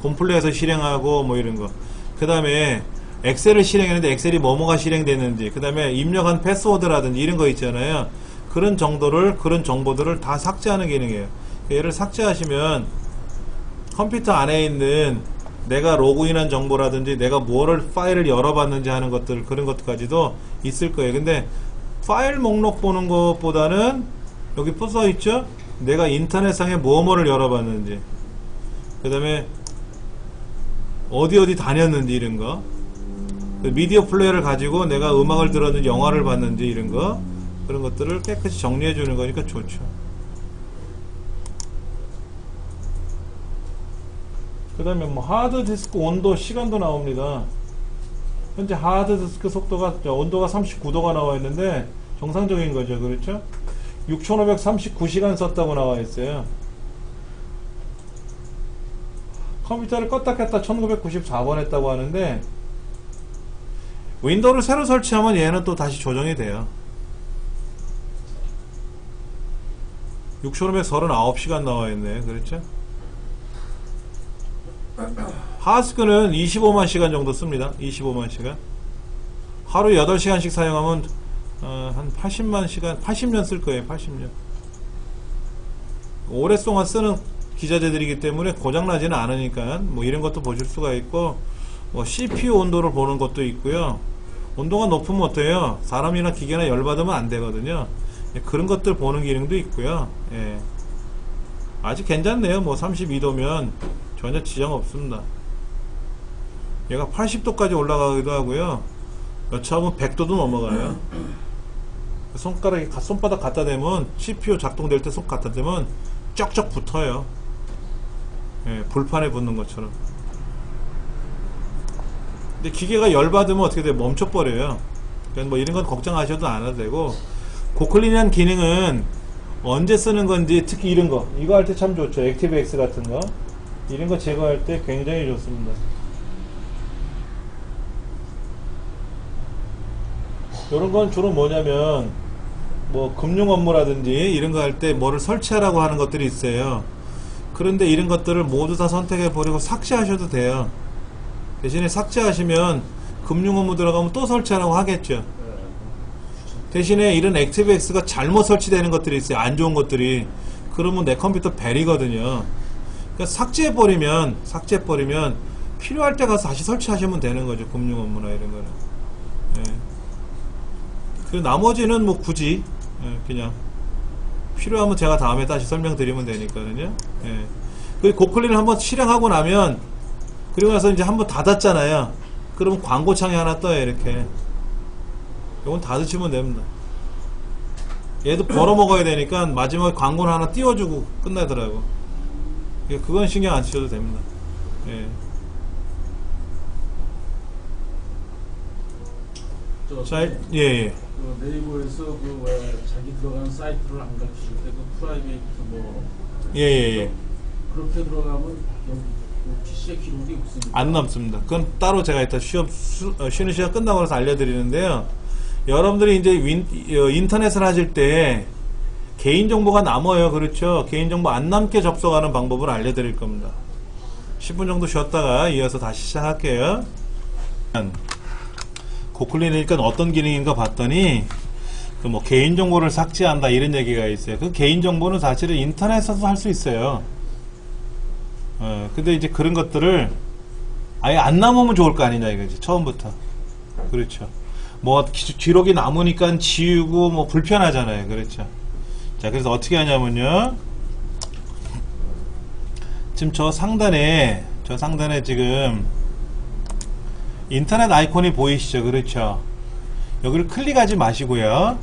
콤플레에서 실행하고 뭐 이런 거. 그 다음에 엑셀을 실행했는데 엑셀이 뭐뭐가 실행됐는지, 그 다음에 입력한 패스워드라든지 이런 거 있잖아요. 그런 정보들을 다 삭제하는 기능이에요. 얘를 삭제하시면 컴퓨터 안에 있는 내가 로그인한 정보라든지 내가 뭐를 파일을 열어봤는지 하는 것들, 그런 것까지도 있을 거예요. 근데 파일 목록 보는 것보다는 여기 써 있죠? 내가 인터넷상에 뭐뭐를 열어봤는지, 그 다음에 어디 다녔는지 이런 거, 미디어 플레이어를 가지고 내가 음악을 들었는지 영화를 봤는지 이런 거, 그런 것들을 깨끗이 정리해 주는 거니까 좋죠. 그 다음에 뭐 하드디스크 온도, 시간도 나옵니다. 현재 하드디스크 온도가 39도가 나와 있는데 정상적인 거죠. 그렇죠? 6539시간 썼다고 나와 있어요. 컴퓨터를 껐다 켰다 1994번 했다고 하는데, 윈도우를 새로 설치하면 얘는 또 다시 조정이 돼요. 6539시간 나와 있네. 그렇죠? 하드디스크는 25만 시간 정도 씁니다. 25만 시간. 하루 8시간씩 사용하면 한 80만 시간, 80년 쓸 거예요. 80년. 오랫동안 쓰는 기자재들이기 때문에 고장나지는 않으니까 뭐 이런 것도 보실 수가 있고, 뭐 CPU 온도를 보는 것도 있고요. 온도가 높으면 어때요? 사람이나 기계나 열받으면 안 되거든요. 그런 것들 보는 기능도 있고요. 예. 아직 괜찮네요. 뭐 32도면 전혀 지장 없습니다. 얘가 80도까지 올라가기도 하고요. 여차하면 100도도 넘어가요. 손바닥 갖다 대면, CPU 작동될 때 손 갖다 대면 쩍쩍 붙어요. 예, 불판에 붙는 것처럼. 근데 기계가 열받으면 어떻게 돼? 멈춰버려요. 그러니까 뭐 이런 건 걱정하셔도 안 해도 되고, 고클린이라는 기능은 언제 쓰는 건지, 특히 이런 거, 이거 할 때 참 좋죠. 액티브엑스 같은 거, 이런 거 제거할 때 굉장히 좋습니다. 이런 건 주로 뭐냐면, 뭐 금융 업무라든지 이런 거 할 때 뭐를 설치하라고 하는 것들이 있어요. 그런데 이런 것들을 모두 다 선택해 버리고 삭제하셔도 돼요. 대신에 삭제하시면 금융 업무 들어가면 또 설치하라고 하겠죠. 대신에 이런 액티브엑스가 잘못 설치되는 것들이 있어요. 안 좋은 것들이. 그러면 내 컴퓨터 벨이거든요. 그러니까 삭제해버리면 필요할 때 가서 다시 설치하시면 되는 거죠. 금융 업무나 이런 거는. 예. 그 나머지는 뭐 굳이 그냥 필요하면 제가 다음에 다시 설명드리면 되니까요. 예. 그 고클린을 한번 실행하고 나면, 그리고 나서 이제 한번 닫았잖아요. 그러면 광고창이 하나 떠요. 이렇게. 이건 닫으시면 됩니다. 얘도 벌어먹어야 되니까 마지막에 광고를 하나 띄워주고 끝나더라고. 그건 신경 안 쓰셔도 됩니다. 예. 자, 예. 그 네이버에서 그 왜 자기 들어가는 사이트를 안 가르칠 때 그 프라이베이트 뭐 예. 그렇게 들어가면 여기 PC의 기록이 없습니다. 안 남습니다. 그건 따로 제가 이따 쉬는 시간 끝나고 나서 알려드리는데요. 여러분들이 이제 인터넷을 하실 때 개인정보가 남아요. 그렇죠? 개인정보 안 남게 접속하는 방법을 알려드릴 겁니다. 10분 정도 쉬었다가 이어서 다시 시작할게요. 고클린이니까 어떤 기능인가 봤더니, 그 뭐 개인정보를 삭제한다 이런 얘기가 있어요. 그 개인정보는 사실은 인터넷에서도 할 수 있어요. 근데 이제 그런 것들을 아예 안 남으면 좋을 거 아니냐 이거지. 처음부터. 그렇죠. 뭐 기록이 남으니까 지우고 뭐 불편하잖아요. 그렇죠. 자, 그래서 어떻게 하냐면요. 지금 저 상단에 지금 인터넷 아이콘이 보이시죠? 그렇죠. 여기를 클릭하지 마시고요.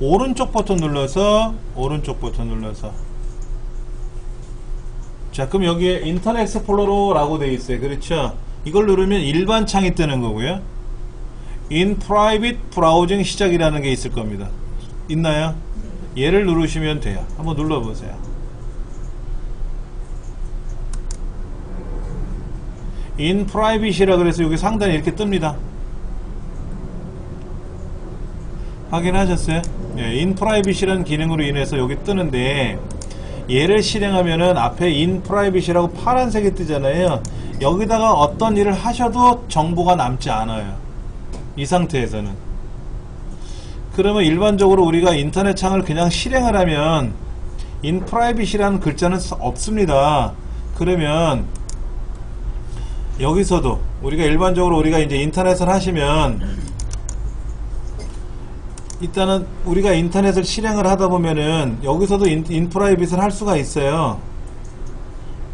오른쪽 버튼 눌러서 자, 그럼 여기에 인터넷 익스플로러라고 되어 있어요. 그렇죠. 이걸 누르면 일반 창이 뜨는 거고요. In Private Browsing 시작이라는 게 있을 겁니다. 있나요? 얘를 누르시면 돼요. 한번 눌러보세요. In Private이라 그래서 여기 상단에 이렇게 뜹니다. 확인하셨어요? 예, 인프라이빗이라는 기능으로 인해서 여기 뜨는데 얘를 실행하면은 앞에 인프라이빗이라고 파란색이 뜨잖아요. 여기다가 어떤 일을 하셔도 정보가 남지 않아요. 이 상태에서는. 그러면 일반적으로 우리가 인터넷 창을 그냥 실행을 하면 인프라이빗이라는 글자는 없습니다. 그러면 여기서도 우리가 일반적으로 우리가 이제 인터넷을 하시면 일단은 우리가 인터넷을 실행을 하다 보면은 여기서도 인프라이빗을 할 수가 있어요.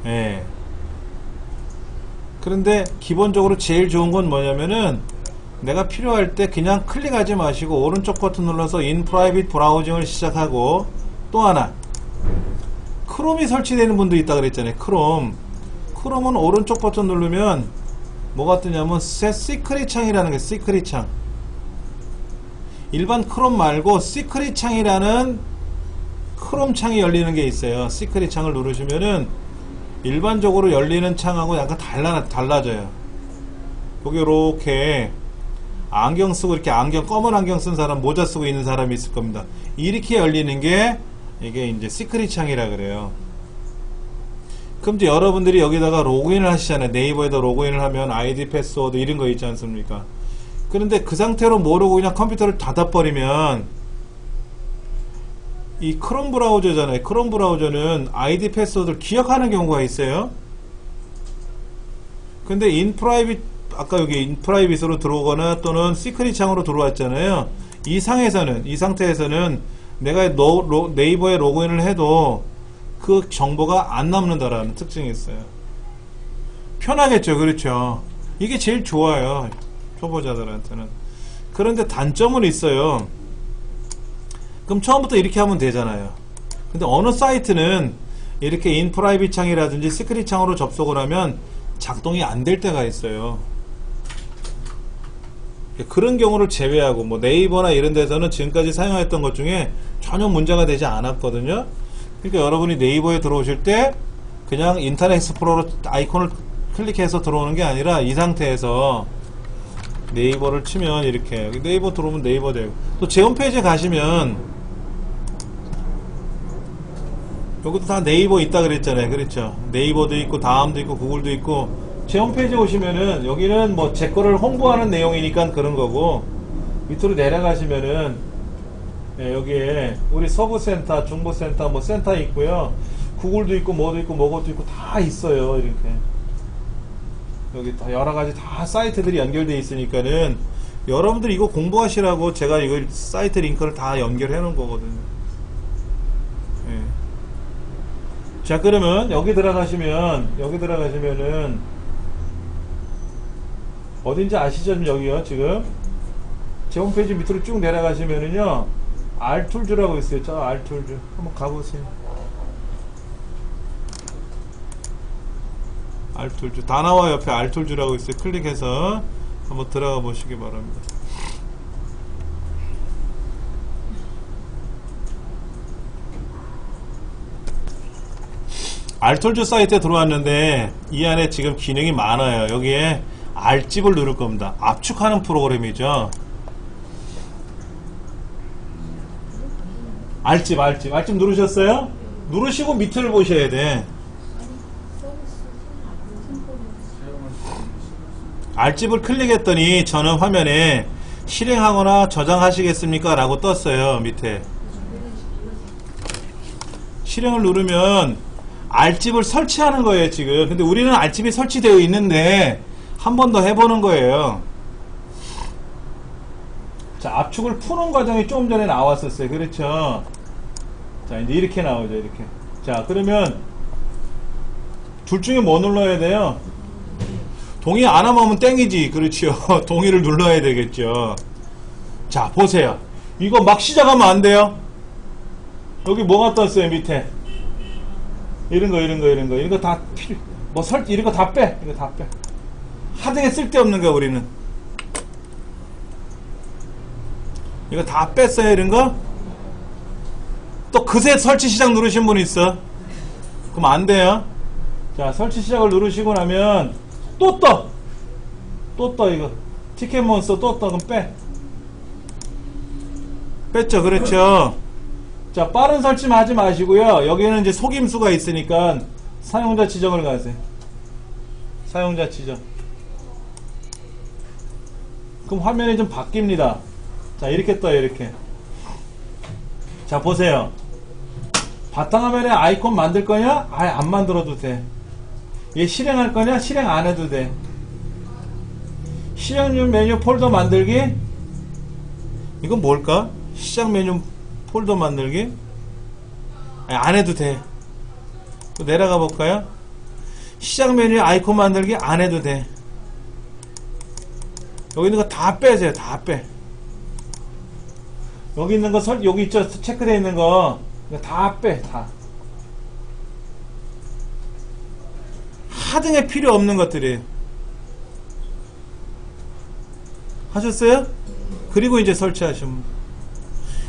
예. 그런데 기본적으로 제일 좋은 건 뭐냐면은 내가 필요할 때 그냥 클릭하지 마시고 오른쪽 버튼 눌러서 인프라이빗 브라우징을 시작하고, 또 하나 크롬이 설치되는 분도 있다 그랬잖아요. 크롬은 오른쪽 버튼 누르면 뭐가 뜨냐면 시크릿 창이라는 게, 시크릿 창. 일반 크롬 말고 시크릿 창이라는 크롬 창이 열리는 게 있어요. 시크릿 창을 누르시면은 일반적으로 열리는 창하고 약간 달라져요. 여기 이렇게 안경 쓰고 이렇게 검은 안경 쓴 사람, 모자 쓰고 있는 사람이 있을 겁니다. 이렇게 열리는 게 이게 이제 시크릿 창이라 그래요. 그럼 이제 여러분들이 여기다가 로그인을 하시잖아요. 네이버에다 로그인을 하면 아이디, 패스워드 이런 거 있지 않습니까? 그런데 그 상태로 모르고 그냥 컴퓨터를 닫아버리면 이 크롬 브라우저잖아요. 크롬 브라우저는 아이디, 패스워드를 기억하는 경우가 있어요. 근데 아까 여기 인프라이빗으로 들어오거나 또는 시크릿 창으로 들어왔잖아요. 이 상태에서는 내가 네이버에 로그인을 해도 그 정보가 안 남는다라는 특징이 있어요. 편하겠죠. 그렇죠. 이게 제일 좋아요. 초보자들한테는. 그런데 단점은 있어요. 그럼 처음부터 이렇게 하면 되잖아요. 근데 어느 사이트는 이렇게 인프라이빗 창이라든지 시크릿 창으로 접속을 하면 작동이 안 될 때가 있어요. 그런 경우를 제외하고 뭐 네이버나 이런 데서는 지금까지 사용했던 것 중에 전혀 문제가 되지 않았거든요. 그러니까 여러분이 네이버에 들어오실 때 그냥 인터넷 익스플로러 아이콘을 클릭해서 들어오는 게 아니라 이 상태에서 네이버를 치면 이렇게 네이버 들어오면 네이버 되고, 또 제 홈페이지에 가시면 여기도 다 네이버 있다 그랬잖아요. 그렇죠? 네이버도 있고 다음도 있고 구글도 있고, 제 홈페이지에 오시면은 여기는 뭐 제 거를 홍보하는 내용이니까 그런 거고, 밑으로 내려가시면은 여기에 우리 서부센터, 중부센터 뭐 센터 있고요. 구글도 있고 뭐도 있고 뭐것도 있고 다 있어요. 이렇게 여기 다 여러가지 다 사이트들이 연결되어 있으니까는 여러분들 이거 공부하시라고 제가 이거 사이트 링크를 다 연결해 놓은 거거든요. 예. 자, 그러면 여기 들어가시면은 어딘지 아시죠? 여기요. 지금 제 홈페이지 밑으로 쭉 내려가시면은요, R툴즈라고 있어요. 저 R툴즈 한번 가보세요. R툴즈 다 나와. 옆에 R툴즈라고 있어요. 클릭해서 한번 들어가 보시기 바랍니다. R툴즈 사이트에 들어왔는데 이 안에 지금 기능이 많아요. 여기에 R집을 누를 겁니다. 압축하는 프로그램이죠. R집 누르셨어요? 누르시고 밑을 보셔야 돼. R집을 클릭했더니 저는 화면에 실행하거나 저장하시겠습니까? 라고 떴어요. 밑에 실행을 누르면 R집을 설치하는 거예요. 지금 근데 우리는 R집이 설치되어 있는데 한 번 더 해보는 거예요. 자, 압축을 푸는 과정이 조금 전에 나왔었어요. 그렇죠? 자, 이제 이렇게 나오죠. 이렇게. 자, 그러면 둘 중에 뭐 눌러야 돼요? 동의 안 하면 땡이지. 그렇죠? 동의를 눌러야 되겠죠. 자, 보세요. 이거 막 시작하면 안 돼요. 여기 뭐가 떴어요? 밑에 이런 거 이런 거 다 이런 거 다 빼. 이거 다 빼. 하등에 쓸데없는 거. 우리는 이거 다 뺐어요. 이런 거. 또 그새 설치 시작 누르신 분 있어. 그럼 안 돼요. 자, 설치 시작을 누르시고 나면 또 떠 이거 티켓 몬스터 또 떠. 그럼 빼. 뺐죠. 그렇죠. 자, 빠른 설치만 하지 마시고요. 여기는 이제 속임수가 있으니까 사용자 지정을 가세요. 사용자 지정. 그럼 화면이 좀 바뀝니다. 자, 이렇게 떠요. 이렇게. 자, 보세요. 바탕화면에 아이콘 만들 거냐? 아예 안 만들어도 돼. 얘 실행할 거냐? 실행 안 해도 돼. 시작 메뉴 폴더 만들기? 이건 뭘까? 시작 메뉴 폴더 만들기? 아니, 안 해도 돼. 또 내려가 볼까요? 시작 메뉴 아이콘 만들기 안 해도 돼. 여기 있는 거 다 빼세요. 다 빼. 여기 있는 거 여기 있죠? 체크되어 있는 거 다 빼. 다. 하등에 필요 없는 것들이에요. 하셨어요? 그리고 이제 설치하시면 돼요.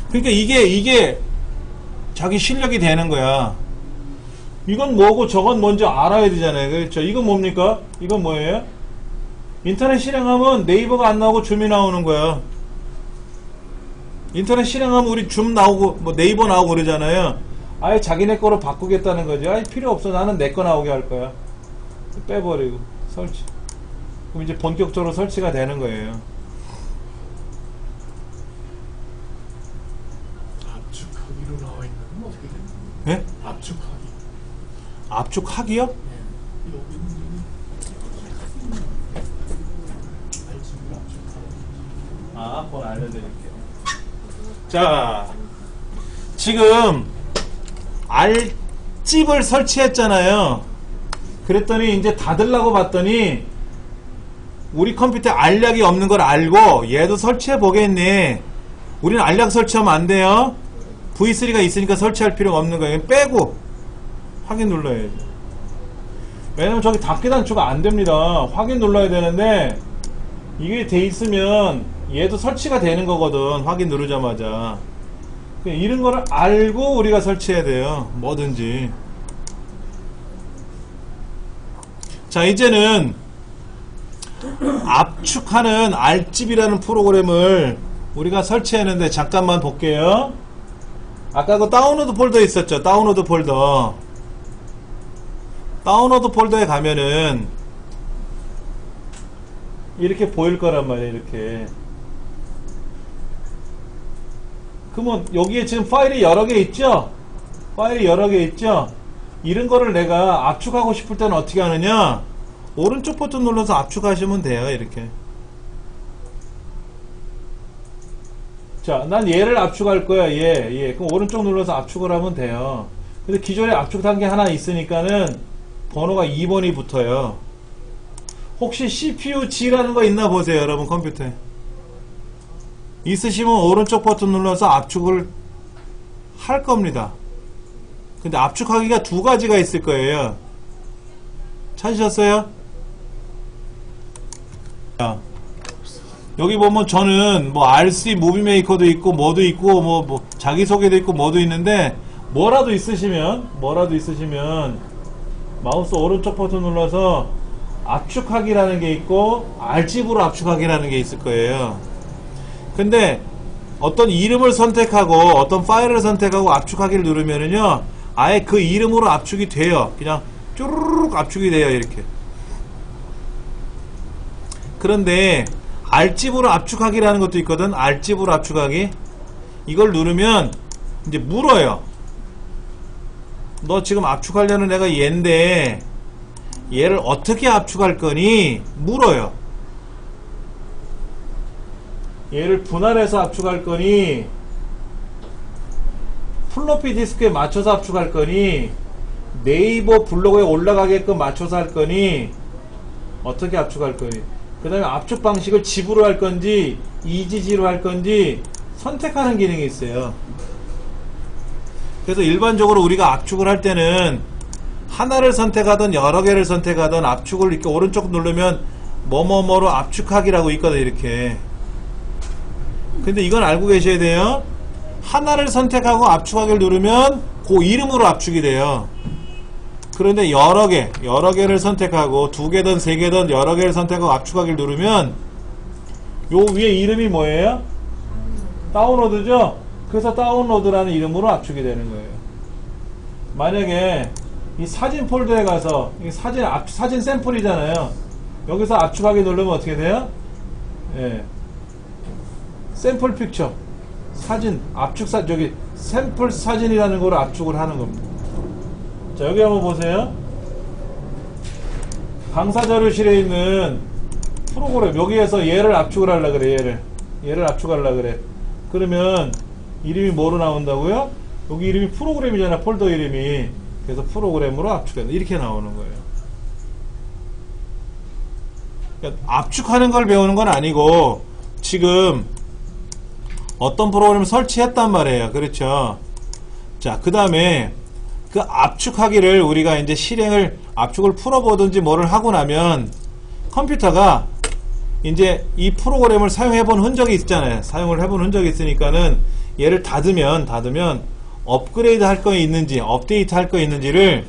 그러니까 이게 자기 실력이 되는 거야. 이건 뭐고 저건 뭔지 알아야 되잖아요. 그렇죠? 이건 뭡니까? 이건 뭐예요? 인터넷 실행하면 네이버가 안 나오고 줌이 나오는 거야. 인터넷 실행하면 우리 줌 나오고 뭐 네이버 나오고 그러잖아요. 아예 자기네 거로 바꾸겠다는 거지. 아예 필요 없어. 나는 내 거 나오게 할 거야. 빼버리고 설치. 그럼 이제 본격적으로 설치가 되는 거예요. 압축하기로 나와 있는 건 어떻게 됩니까? 예? 압축하기. 압축하기요? 여기 있는 알집을 압축하기. 아, 그건 알려드릴게요. 자, 지금 알집을 설치했잖아요. 그랬더니 이제 닫으려고 봤더니 우리 컴퓨터에 알약이 없는 걸 알고 얘도 설치해 보겠네. 우리는 알약 설치하면 안 돼요. V3가 있으니까 설치할 필요가 없는 거예요. 빼고 확인 눌러야죠. 왜냐면 저기 닫기 단추가 안 됩니다. 확인 눌러야 되는데 이게 돼 있으면 얘도 설치가 되는 거거든. 확인 누르자마자. 이런 거를 알고 우리가 설치해야 돼요. 뭐든지. 자, 이제는 압축하는 알집이라는 프로그램을 우리가 설치했는데 잠깐만 볼게요. 아까 그 다운로드 폴더 있었죠. 다운로드 폴더. 다운로드 폴더에 가면은 이렇게 보일 거란 말이에요. 이렇게. 그러면 여기에 지금 파일이 여러 개 있죠? 파일이 여러 개 있죠? 이런 거를 내가 압축하고 싶을 때는 어떻게 하느냐? 오른쪽 버튼 눌러서 압축하시면 돼요. 이렇게. 자, 난 얘를 압축할 거야. 얘. 그럼 오른쪽 눌러서 압축을 하면 돼요. 근데 기존에 압축한 게 하나 있으니까는 번호가 2번이 붙어요. 혹시 CPU G라는 거 있나 보세요. 여러분 컴퓨터에. 있으시면 오른쪽 버튼 눌러서 압축을 할 겁니다. 근데 압축하기가 두 가지가 있을 거예요. 찾으셨어요? 자, 여기 보면 저는 뭐 RC 무비메이커도 있고 뭐도 있고 뭐 자기소개도 있고 뭐도 있는데 뭐라도 있으시면 마우스 오른쪽 버튼 눌러서 압축하기라는 게 있고 R집으로 압축하기라는 게 있을 거예요. 근데 어떤 이름을 선택하고 어떤 파일을 선택하고 압축하기를 누르면은요 아예 그 이름으로 압축이 돼요. 그냥 쭈르륵 압축이 돼요. 이렇게. 그런데 R집으로 압축하기라는 것도 있거든. R집으로 압축하기. 이걸 누르면 이제 물어요. 너 지금 압축하려는 애가 얘인데 얘를 어떻게 압축할 거니? 물어요. 얘를 분할해서 압축할 거니? 플로피 디스크에 맞춰서 압축할 거니? 네이버 블로그에 올라가게끔 맞춰서 할 거니? 어떻게 압축할 거니? 그 다음에 압축 방식을 집으로 할 건지 EGG로 할 건지 선택하는 기능이 있어요. 그래서 일반적으로 우리가 압축을 할 때는 하나를 선택하든 여러 개를 선택하든 압축을 이렇게 오른쪽 누르면 뭐뭐뭐로 압축하기라고 있거든. 이렇게. 근데 이건 알고 계셔야 돼요. 하나를 선택하고 압축하기를 누르면 그 이름으로 압축이 돼요. 그런데 여러 개를 선택하고 두 개든 세 개든 여러 개를 선택하고 압축하기를 누르면 요 위에 이름이 뭐예요? 다운로드죠? 그래서 다운로드라는 이름으로 압축이 되는 거예요. 만약에 이 사진 폴더에 가서 이 사진 샘플이잖아요. 여기서 압축하기 누르면 어떻게 돼요? 예. 샘플 픽처 사진 저기 샘플 사진이라는 걸 압축을 하는 겁니다. 자, 여기 한번 보세요. 강사자료실에 있는 프로그램 여기에서 얘를 압축을 하려고 그래. 얘를 압축하려고 그래. 그러면 이름이 뭐로 나온다고요? 여기 이름이 프로그램이잖아. 폴더 이름이. 그래서 프로그램으로 압축한다. 이렇게 나오는 거예요. 그러니까 압축하는 걸 배우는 건 아니고 지금 어떤 프로그램을 설치했단 말이에요. 그렇죠? 자, 그 다음에 그 압축하기를 우리가 이제 압축을 풀어보든지 뭐를 하고 나면 컴퓨터가 이제 이 프로그램을 사용해본 흔적이 있잖아요. 사용을 해본 흔적이 있으니까는 얘를 닫으면 업그레이드 할 거 있는지, 업데이트 할 거 있는지를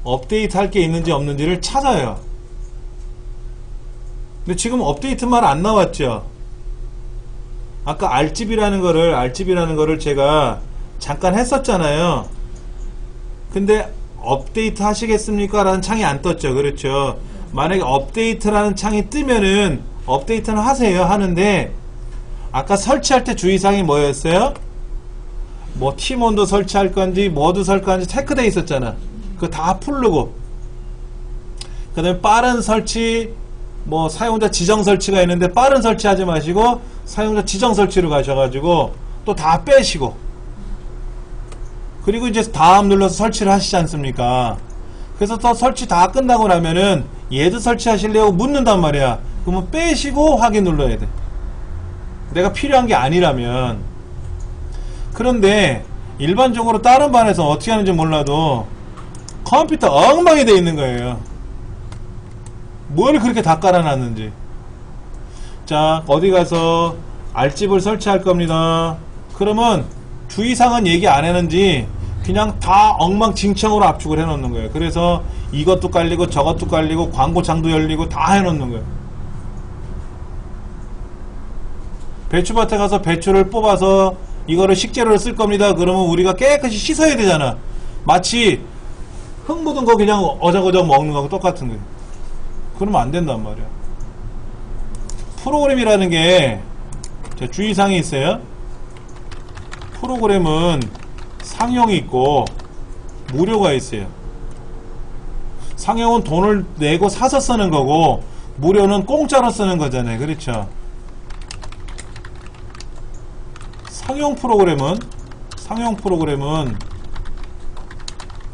업데이트 할 게 있는지 없는지를 찾아요. 근데 지금 업데이트만 안 나왔죠. 아까 RGB라는 거를 제가 잠깐 했었잖아요. 근데 업데이트 하시겠습니까? 라는 창이 안 떴죠. 그렇죠. 만약에 업데이트라는 창이 뜨면은 업데이트는 하는데 아까 설치할 때 주의사항이 뭐였어요? 뭐 팀온도 설치할 건지 뭐도 설치할 건지 체크되어 있었잖아. 그거 다 풀르고 그 다음에 빠른 설치 뭐 사용자 지정 설치가 있는데 빠른 설치하지 마시고 사용자 지정 설치로 가셔가지고 또 다 빼시고 그리고 이제 다음 눌러서 설치를 하시지 않습니까? 그래서 또 설치 다 끝나고 나면은 얘도 설치하실래요? 묻는단 말이야. 그러면 빼시고 확인 눌러야 돼. 내가 필요한 게 아니라면. 그런데 일반적으로 다른 반에서 어떻게 하는지 몰라도 컴퓨터 엉망이 돼 있는 거예요. 뭘 그렇게 다 깔아놨는지. 자, 어디 가서 알집을 설치할 겁니다. 그러면 주의사항은 얘기 안 했는지 그냥 다 엉망진창으로 압축을 해놓는 거예요. 그래서 이것도 깔리고 저것도 깔리고 광고창도 열리고 다 해놓는 거예요. 배추밭에 가서 배추를 뽑아서 이거를 식재료로 쓸 겁니다. 그러면 우리가 깨끗이 씻어야 되잖아. 마치 흙 묻은 거 그냥 어저저저 먹는 거하고 똑같은 거예요. 그러면 안 된단 말이야. 프로그램이라는 게 주의사항이 있어요. 프로그램은 상용이 있고 무료가 있어요. 상용은 돈을 내고 사서 쓰는 거고 무료는 공짜로 쓰는 거잖아요. 그렇죠? 상용 프로그램은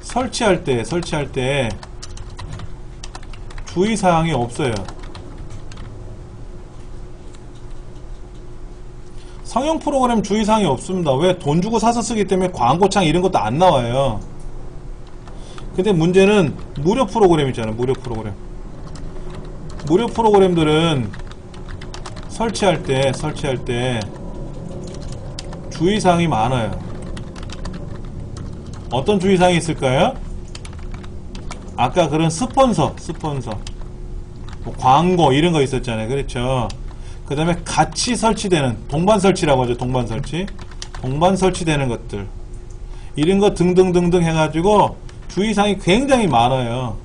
설치할 때 주의사항이 없어요. 상용 프로그램 주의사항이 없습니다. 왜? 돈 주고 사서 쓰기 때문에 광고창 이런 것도 안 나와요. 근데 문제는 무료 프로그램 있잖아요. 무료 프로그램들은 설치할 때 주의사항이 많아요. 어떤 주의사항이 있을까요? 아까 그런 스폰서 뭐 광고 이런 거 있었잖아요. 그렇죠? 그 다음에 같이 설치되는 동반 설치라고 하죠. 동반 설치되는 것들 이런 거 등등등등 해가지고 주의사항이 굉장히 많아요.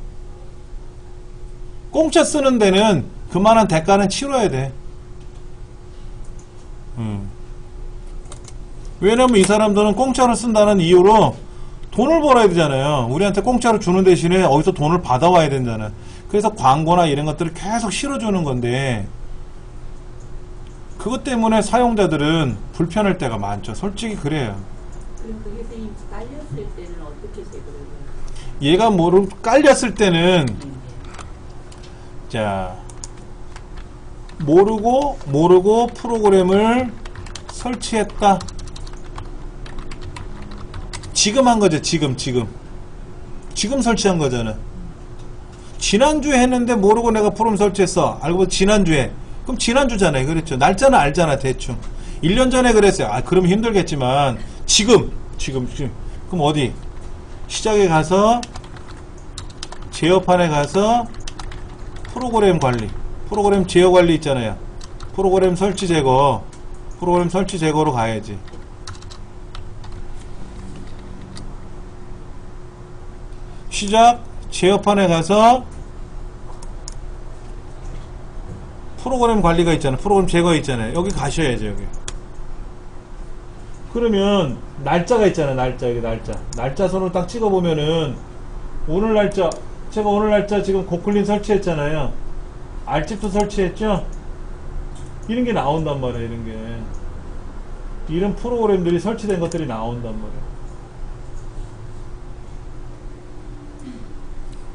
공짜 쓰는 데는 그만한 대가는 치러야 돼. 왜냐면 이 사람들은 공짜로 쓴다는 이유로 돈을 벌어야 되잖아요. 우리한테 공짜로 주는 대신에 어디서 돈을 받아와야 된잖아요. 그래서 광고나 이런 것들을 계속 실어주는 건데 그것 때문에 사용자들은 불편할 때가 많죠. 솔직히 그래요. 그럼 그게 선생님 깔렸을 때는 어떻게 되거든요? 얘가 깔렸을 때는 자 모르고 프로그램을 설치했다. 지금 한 거죠. 지금 설치한 거잖아. 지난주에 했는데 모르고 내가 프로그램 설치했어. 알고 보니 지난주에. 그럼 지난주잖아요. 그렇죠. 날짜는 알잖아. 대충 1년 전에 그랬어요. 그러면 힘들겠지만 지금 그럼 어디 시작에 가서 제어판에 가서 프로그램 관리 프로그램 제어 관리 있잖아요. 프로그램 설치 제거 프로그램 설치 제거로 가야지. 시작, 제어판에 가서 프로그램 관리가 있잖아요. 프로그램 제거 있잖아요. 여기 가셔야죠, 여기. 그러면 날짜가 있잖아요. 날짜, 여기 날짜. 날짜 선으로 딱 찍어보면은 오늘 날짜, 제가 오늘 날짜 지금 고클린 설치했잖아요. 알집도 설치했죠? 이런 게 나온단 말이에요, 이런 게. 이런 프로그램들이 설치된 것들이 나온단 말이에요.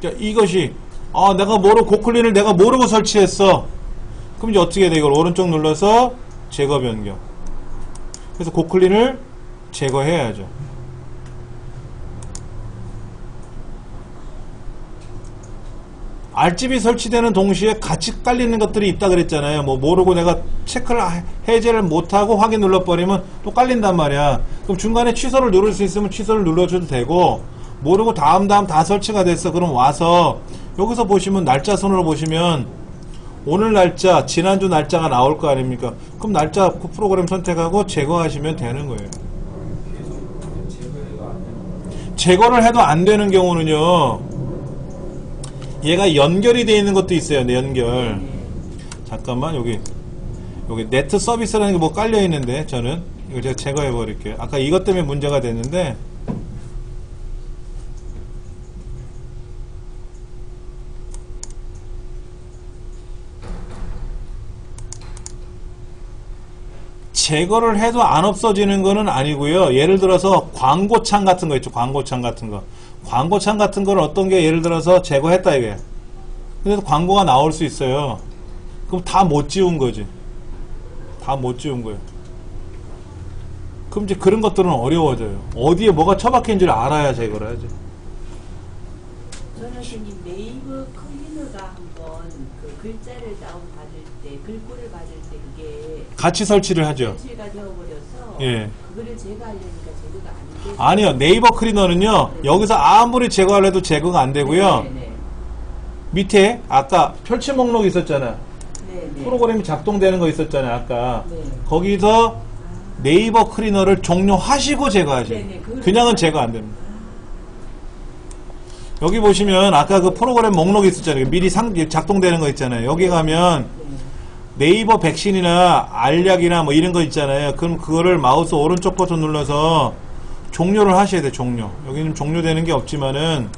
그러니까 이것이, 내가 고클린을 내가 모르고 설치했어. 그럼 이제 어떻게 돼? 이걸 오른쪽 눌러서 제거 변경. 그래서 고클린을 제거해야죠. 알집이 설치되는 동시에 같이 깔리는 것들이 있다 그랬잖아요. 뭐 모르고 내가 체크를 해제를 못하고 확인 눌러버리면 또 깔린단 말이야. 그럼 중간에 취소를 누를 수 있으면 취소를 눌러줘도 되고, 모르고 다음 다 설치가 됐어. 그럼 와서 여기서 보시면 날짜 선으로 보시면 오늘 날짜, 지난주 날짜가 나올 거 아닙니까? 그럼 날짜 그 프로그램 선택하고 제거하시면 되는 거예요. 제거를 해도 안 되는 경우는요, 얘가 연결이 되어 있는 것도 있어요. 연결. 잠깐만, 여기 네트 서비스라는 게 뭐 깔려 있는데, 저는 이거 제가 제거해 버릴게요. 아까 이것 때문에 문제가 됐는데, 제거를 해도 안 없어지는 거는 아니고요. 예를 들어서 광고창 같은 거 있죠. 광고창 같은 거. 광고창 같은 거는 어떤 게 예를 들어서 제거했다 이게. 근데도 광고가 나올 수 있어요. 그럼 다 못 지운 거지. 다 못 지운 거예요. 그럼 이제 그런 것들은 어려워져요. 어디에 뭐가 처박힌지를 알아야 제거를 하죠. 선생님, 네이버 컴퓨터가 한번 그 글자를 다운받을 때, 글꼴을 받을 때 그게 같이 설치를 하죠. 설치가 되어버려서 예. 그거를 제거하려니까 제거가 안 돼요. 아니요. 네이버 클리너는요. 여기서 아무리 제거를 해도 제거가 안 되고요. 네네. 밑에 아까 펼치 목록 있었잖아. 네네. 프로그램이 작동되는 거 있었잖아요. 아까. 네. 거기서 네이버 클리너를 종료하시고 제거하셔요. 네네, 그냥은 제거 안 됩니다. 여기 보시면 아까 그 프로그램 목록이 있었잖아요. 미리 작동되는 거 있잖아요. 여기 가면 네이버 백신이나 알약이나 뭐 이런 거 있잖아요. 그럼 그거를 마우스 오른쪽 버튼 눌러서 종료를 하셔야 돼요. 종료. 여기는 종료되는 게 없지만은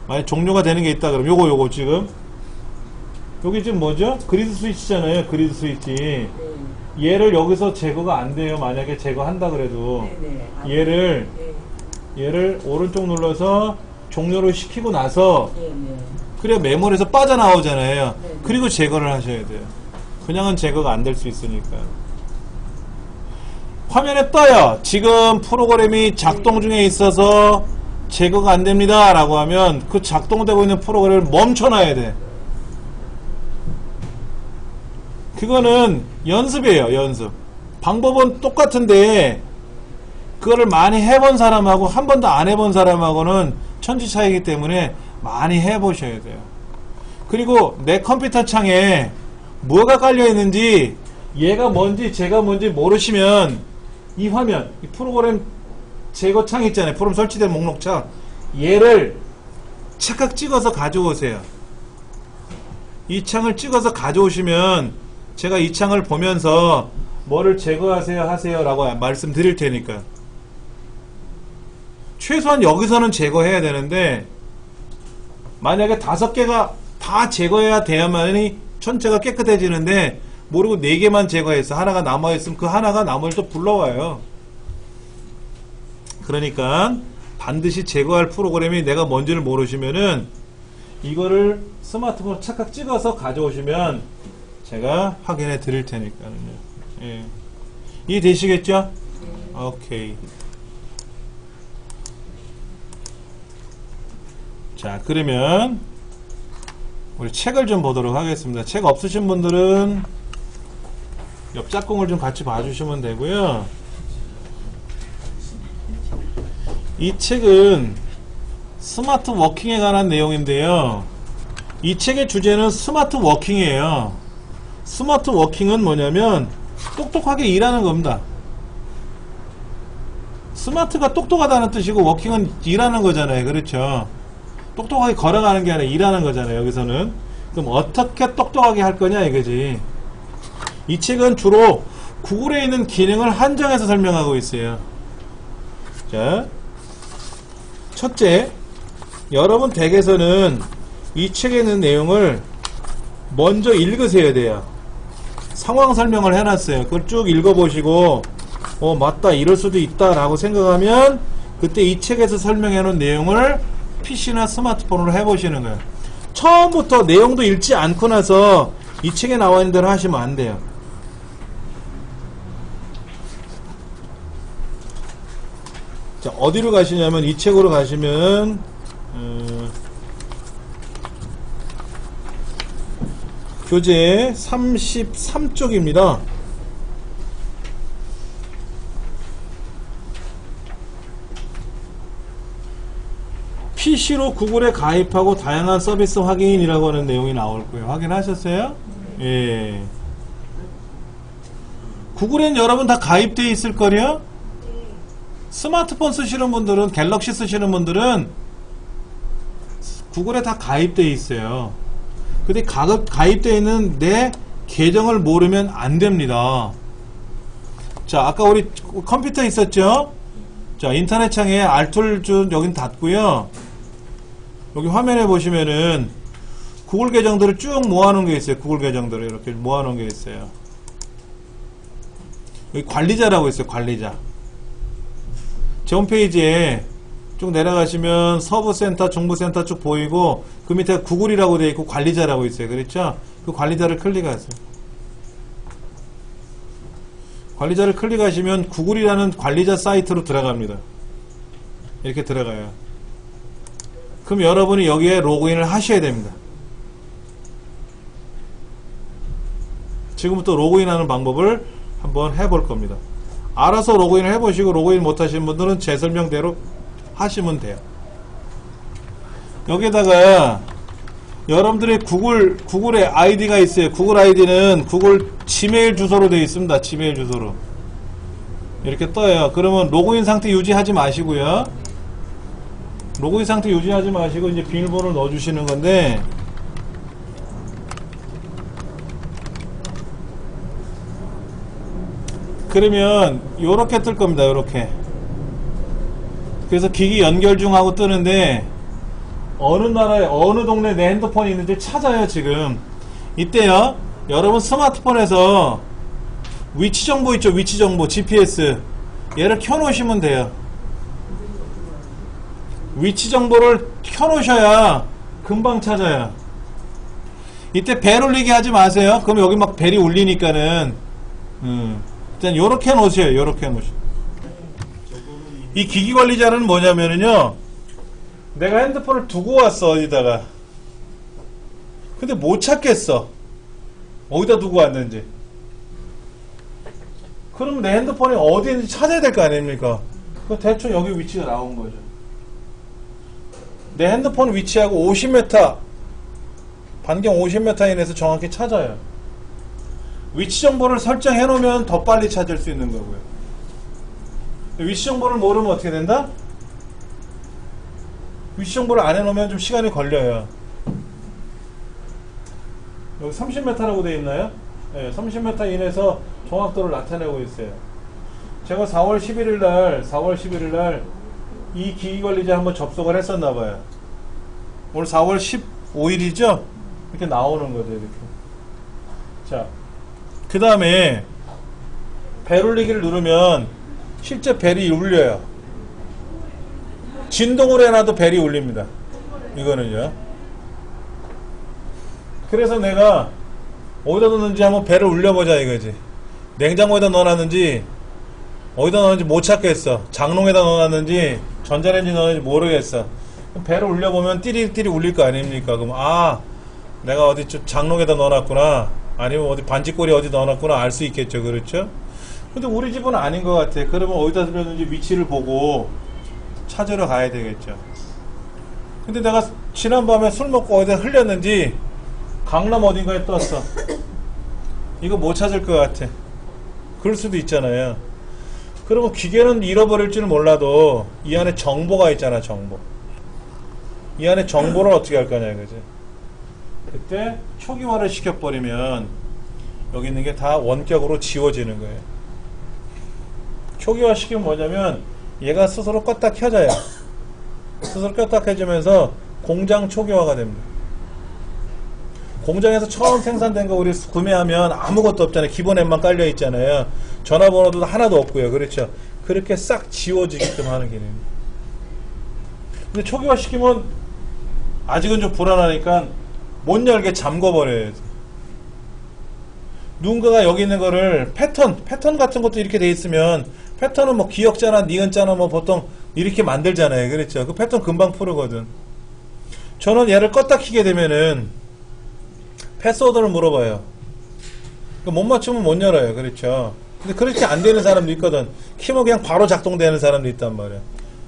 만약 종료가 되는 게 있다 그러면 요거 지금 여기 지금 뭐죠? 그리드 스위치잖아요. 그리드 스위치. 네. 얘를 여기서 제거가 안 돼요. 만약에 제거한다 그래도 네네. 얘를 오른쪽 눌러서 종료를 시키고 나서 네네. 그래야 메모리에서 빠져나오잖아요. 네네. 그리고 제거를 하셔야 돼요. 그냥은 제거가 안 될 수 있으니까. 화면에 떠요. 지금 프로그램이 작동 중에 있어서 제거가 안 됩니다 라고 하면 그 작동되고 있는 프로그램을 멈춰놔야 돼. 그거는 연습이에요. 연습. 방법은 똑같은데 그거를 많이 해본 사람하고 한 번도 안 해본 사람하고는 천지 차이기 때문에 많이 해보셔야 돼요. 그리고 내 컴퓨터 창에 뭐가 깔려 있는지 얘가 뭔지 제가 뭔지 모르시면 이 화면, 이 프로그램 제거 창 있잖아요. 프로그램 설치된 목록 창, 얘를 착각 찍어서 가져오세요. 이 창을 찍어서 가져오시면 제가 이 창을 보면서 뭐를 제거하세요 하세요 라고 말씀드릴 테니까. 최소한 여기서는 제거해야 되는데 만약에 5개가 다 제거해야 돼야만이 전체가 깨끗해지는데 모르고 4개만 제거했어. 하나가 남아있으면 그 하나가 나머지 또 불러와요. 그러니까 반드시 제거할 프로그램이 내가 뭔지를 모르시면은 이거를 스마트폰으로 착각 찍어서 가져오시면 제가 확인해 드릴 테니까는요. 예. 이해되시겠죠? 오케이. 자, 그러면 우리 책을 좀 보도록 하겠습니다. 책 없으신 분들은 옆 짝꿍을 좀 같이 봐주시면 되고요. 이 책은 스마트 워킹에 관한 내용인데요. 이 책의 주제는 스마트 워킹이에요. 스마트 워킹은 뭐냐면 똑똑하게 일하는 겁니다. 스마트가 똑똑하다는 뜻이고 워킹은 일하는 거잖아요. 그렇죠? 똑똑하게 걸어가는 게 아니라 일하는 거잖아요. 여기서는. 그럼 어떻게 똑똑하게 할 거냐 이거지. 이 책은 주로 구글에 있는 기능을 한정해서 설명하고 있어요. 자, 첫째, 여러분 댁에서는 이 책에 있는 내용을 먼저 읽으셔야 돼요. 상황 설명을 해놨어요. 그걸 쭉 읽어보시고 맞다 이럴 수도 있다 라고 생각하면 그때 이 책에서 설명해놓은 내용을 PC나 스마트폰으로 해보시는 거예요. 처음부터 내용도 읽지 않고 나서 이 책에 나와 있는 대로 하시면 안 돼요. 자, 어디로 가시냐면 이 책으로 가시면 교재 33쪽입니다. PC로 구글에 가입하고 다양한 서비스 확인이라고 하는 내용이 나올 거예요. 확인하셨어요? 예. 구글엔 여러분 다 가입되어 있을 거요? 스마트폰 쓰시는 분들은, 갤럭시 쓰시는 분들은 구글에 다 가입되어 있어요. 근데 가입되어 있는 내 계정을 모르면 안 됩니다. 자, 아까 우리 컴퓨터 있었죠? 자, 인터넷 창에 알툴 준 여긴 닫고요. 여기 화면에 보시면은 구글 계정들을 쭉 모아놓은 게 있어요. 구글 계정들을 이렇게 모아놓은 게 있어요. 여기 관리자라고 있어요. 관리자. 제 홈페이지에 쭉 내려가시면 서브센터, 중부센터 쭉 보이고 그 밑에 구글이라고 되어 있고 관리자라고 있어요. 그렇죠? 그 관리자를 클릭하세요. 관리자를 클릭하시면 구글이라는 관리자 사이트로 들어갑니다. 이렇게 들어가요. 그럼 여러분이 여기에 로그인을 하셔야 됩니다. 지금부터 로그인하는 방법을 한번 해볼 겁니다. 알아서 로그인을 해보시고 로그인 못하시는 분들은 제 설명대로 하시면 돼요. 여기다가 여러분들의 구글의 아이디가 있어요. 구글 아이디는 구글 지메일 주소로 되어 있습니다. 지메일 주소로 이렇게 떠요. 그러면 로그인 상태 유지하지 마시고요. 로그인 상태 유지하지 마시고 이제 비밀번호를 넣어주시는 건데, 그러면 요렇게 뜰 겁니다. 요렇게. 그래서 기기 연결 중 하고 뜨는데 어느 나라에 어느 동네에 내 핸드폰이 있는지 찾아요. 지금 이때요, 여러분 스마트폰에서 위치 정보 있죠? 위치 정보, GPS 얘를 켜놓으시면 돼요. 위치 정보를 켜놓으셔야 금방 찾아요. 이때 벨 울리게 하지 마세요. 그럼 여기 막 벨이 울리니까는 일단 요렇게 놓으세요. 요렇게 놓으세요. 이 기기 관리자는 뭐냐면은요, 내가 핸드폰을 두고 왔어 어디다가. 근데 못 찾겠어. 어디다 두고 왔는지. 그럼 내 핸드폰이 어디 있는지 찾아야 될 거 아닙니까? 그 대충 여기 위치가 나온 거죠. 내 핸드폰 위치하고 50m, 반경 50m 이내에서 정확히 찾아요. 위치 정보를 설정해 놓으면 더 빨리 찾을 수 있는 거고요. 위치 정보를 모르면 어떻게 된다? 위치 정보를 안 해놓으면 좀 시간이 걸려요. 여기 30m라고 되어 있나요? 네, 30m 이내에서 정확도를 나타내고 있어요. 제가 4월 11일 날 이 기기관리자 한번 접속을 했었나봐요. 오늘 4월 15일이죠? 이렇게 나오는 거죠, 이렇게. 자, 그 다음에 벨 울리기를 누르면 실제 벨이 울려요. 진동을 해놔도 벨이 울립니다. 이거는요. 그래서 내가 어디다 넣는지 한번 벨을 울려보자 이거지. 냉장고에다 넣어놨는지 어디다 넣었는지 못 찾겠어. 장롱에다 넣어놨는지 전자레인지 넣었는지 모르겠어. 벨을 울려보면 띠리띠리 울릴 거 아닙니까? 그럼 내가 어디 장롱에다 넣어놨구나, 아니면 어디 반지꼬리 어디 넣어놨구나 알 수 있겠죠. 그렇죠? 근데 우리 집은 아닌 것 같아. 그러면 어디다 들었는지 위치를 보고 찾으러 가야 되겠죠. 근데 내가 지난밤에 술 먹고 어디다 흘렸는지 강남 어딘가에 떴어. 이거 못 찾을 것 같아. 그럴 수도 있잖아요. 그러면 기계는 잃어버릴 줄 몰라도 이 안에 정보가 있잖아, 정보. 이 안에 정보를 어떻게 할 거냐 이거지. 그때 초기화를 시켜버리면 여기 있는 게 다 원격으로 지워지는 거예요. 초기화 시키면 뭐냐면 얘가 스스로 껐다 켜져요. 스스로 껐다 켜지면서 공장 초기화가 됩니다. 공장에서 처음 생산된 거 우리 구매하면 아무것도 없잖아요. 기본 앱만 깔려 있잖아요. 전화번호도 하나도 없고요. 그렇죠. 그렇게 싹 지워지게끔 하는 기능입니다. 근데 초기화 시키면 아직은 좀 불안하니까 못 열게 잠궈버려요. 누군가가 여기 있는 거를 패턴 같은 것도 이렇게 돼 있으면 패턴은 뭐 기역자나 니은자나 뭐 보통 이렇게 만들잖아요. 그렇죠. 그 패턴 금방 푸르거든. 저는 얘를 껐다 키게 되면은 패스워드를 물어봐요. 못 맞추면 못 열어요. 그렇죠. 근데 그렇게 안 되는 사람도 있거든. 키면 그냥 바로 작동되는 사람도 있단 말이야.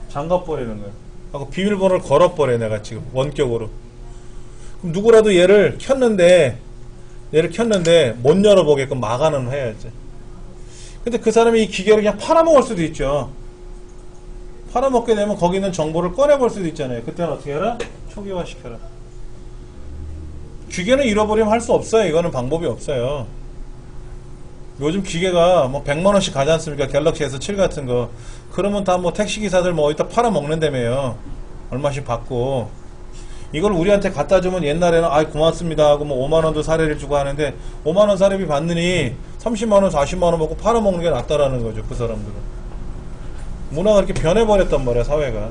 잠가버리는 거야. 하고 비밀번호를 걸어버려 내가 지금 원격으로. 그럼 누구라도 얘를 켰는데 못 열어보게끔 막아는 해야지. 근데 그 사람이 이 기계를 그냥 팔아먹을 수도 있죠. 팔아먹게 되면 거기 있는 정보를 꺼내볼 수도 있잖아요. 그때는 어떻게 해라? 초기화 시켜라. 기계는 잃어버리면 할 수 없어요. 이거는 방법이 없어요. 요즘 기계가 뭐 100만원씩 가지 않습니까? 갤럭시 S7 같은 거. 그러면 다 뭐 택시기사들 뭐 이따 팔아먹는다며요. 얼마씩 받고. 이걸 우리한테 갖다 주면 옛날에는 아이 고맙습니다 하고 뭐 5만원도 사례를 주고 하는데 5만원 사례비 받느니 30만원 40만원 먹고 팔아먹는 게 낫다라는 거죠. 그 사람들은. 문화가 이렇게 변해버렸단 말이야, 사회가.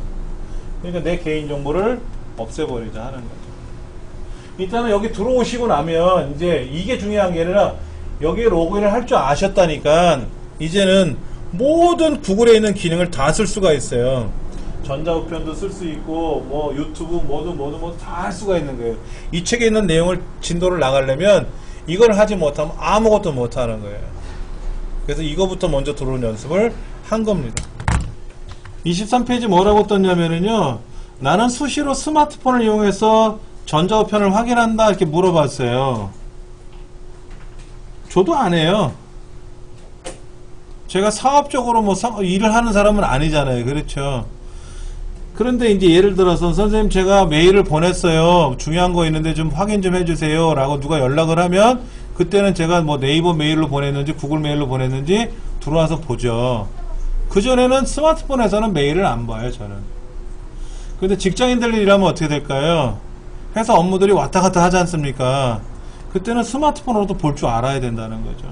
그러니까 내 개인정보를 없애버리자 하는 거죠. 일단은 여기 들어오시고 나면 이제 이게 중요한 게 아니라 여기에 로그인을 할 줄 아셨다니까 이제는 모든 구글에 있는 기능을 다 쓸 수가 있어요. 전자우편도 쓸 수 있고 뭐 유튜브 모두 다 할 수가 있는 거예요. 이 책에 있는 내용을 진도를 나가려면 이걸 하지 못하면 아무것도 못하는 거예요. 그래서 이거부터 먼저 들어온 연습을 한 겁니다. 23페이지 뭐라고 떴냐면요, 나는 수시로 스마트폰을 이용해서 전자우편을 확인한다 이렇게 물어봤어요. 저도 안 해요. 제가 사업적으로 뭐 일을 하는 사람은 아니잖아요. 그렇죠. 그런데 이제 예를 들어서 선생님 제가 메일을 보냈어요. 중요한 거 있는데 좀 확인 좀 해주세요 라고 누가 연락을 하면 그때는 제가 뭐 네이버 메일로 보냈는지 구글 메일로 보냈는지 들어와서 보죠. 그전에는 스마트폰에서는 메일을 안 봐요. 저는. 근데 직장인들 일이라면 어떻게 될까요? 회사 업무들이 왔다 갔다 하지 않습니까? 그때는 스마트폰으로도 볼 줄 알아야 된다는 거죠.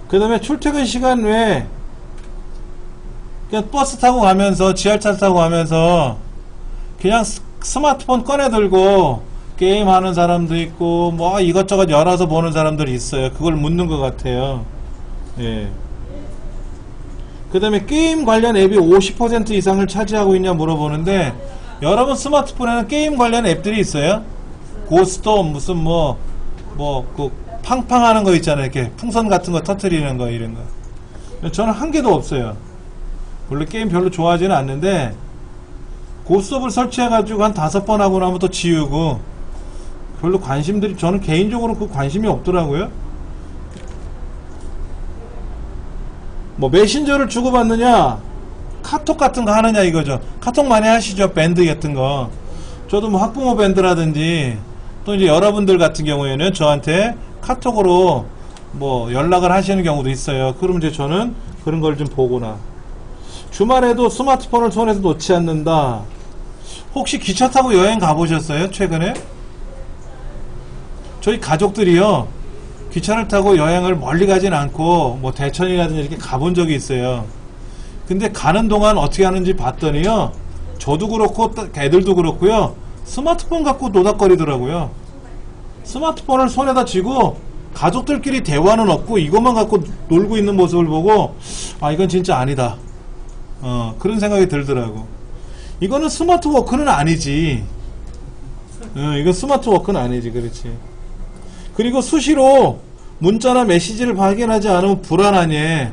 그 다음에 출퇴근 시간 외에 그냥 버스 타고 가면서 지하철 타고 가면서 그냥 스마트폰 꺼내 들고 게임하는 사람도 있고 뭐 이것저것 열어서 보는 사람들이 있어요. 그걸 묻는 것 같아요. 예. 그 다음에 게임 관련 앱이 50% 이상을 차지하고 있냐 물어보는데 여러분 스마트폰에는 게임 관련 앱들이 있어요? 고스톱 무슨 그 팡팡 하는 거 있잖아요. 이렇게 풍선 같은 거 터트리는 거 이런 거. 저는 한 개도 없어요. 원래 게임 별로 좋아하지는 않는데 고스톱을 설치해가지고 한 5번 하고 나면 또 지우고 별로 관심들이 저는 개인적으로 그 관심이 없더라고요. 뭐 메신저를 주고받느냐 카톡 같은 거 하느냐 이거죠. 카톡 많이 하시죠. 밴드 같은 거. 저도 뭐 학부모 밴드라든지 또 이제 여러분들 같은 경우에는 저한테 카톡으로 뭐 연락을 하시는 경우도 있어요. 그럼 이제 저는 그런 걸 좀 보거나 주말에도 스마트폰을 손에서 놓지 않는다. 혹시 기차 타고 여행 가보셨어요? 최근에? 저희 가족들이요 기차를 타고 여행을 멀리 가진 않고 뭐 대천이라든지 이렇게 가본 적이 있어요. 근데 가는 동안 어떻게 하는지 봤더니요 저도 그렇고 애들도 그렇고요 스마트폰 갖고 노닥거리더라고요. 스마트폰을 손에다 쥐고 가족들끼리 대화는 없고 이것만 갖고 놀고 있는 모습을 보고 아 이건 진짜 아니다. 그런 생각이 들더라고. 이거는 스마트 워크는 아니지. 이건 스마트 워크는 아니지. 그렇지. 그리고 수시로 문자나 메시지를 확인하지 않으면 불안하니.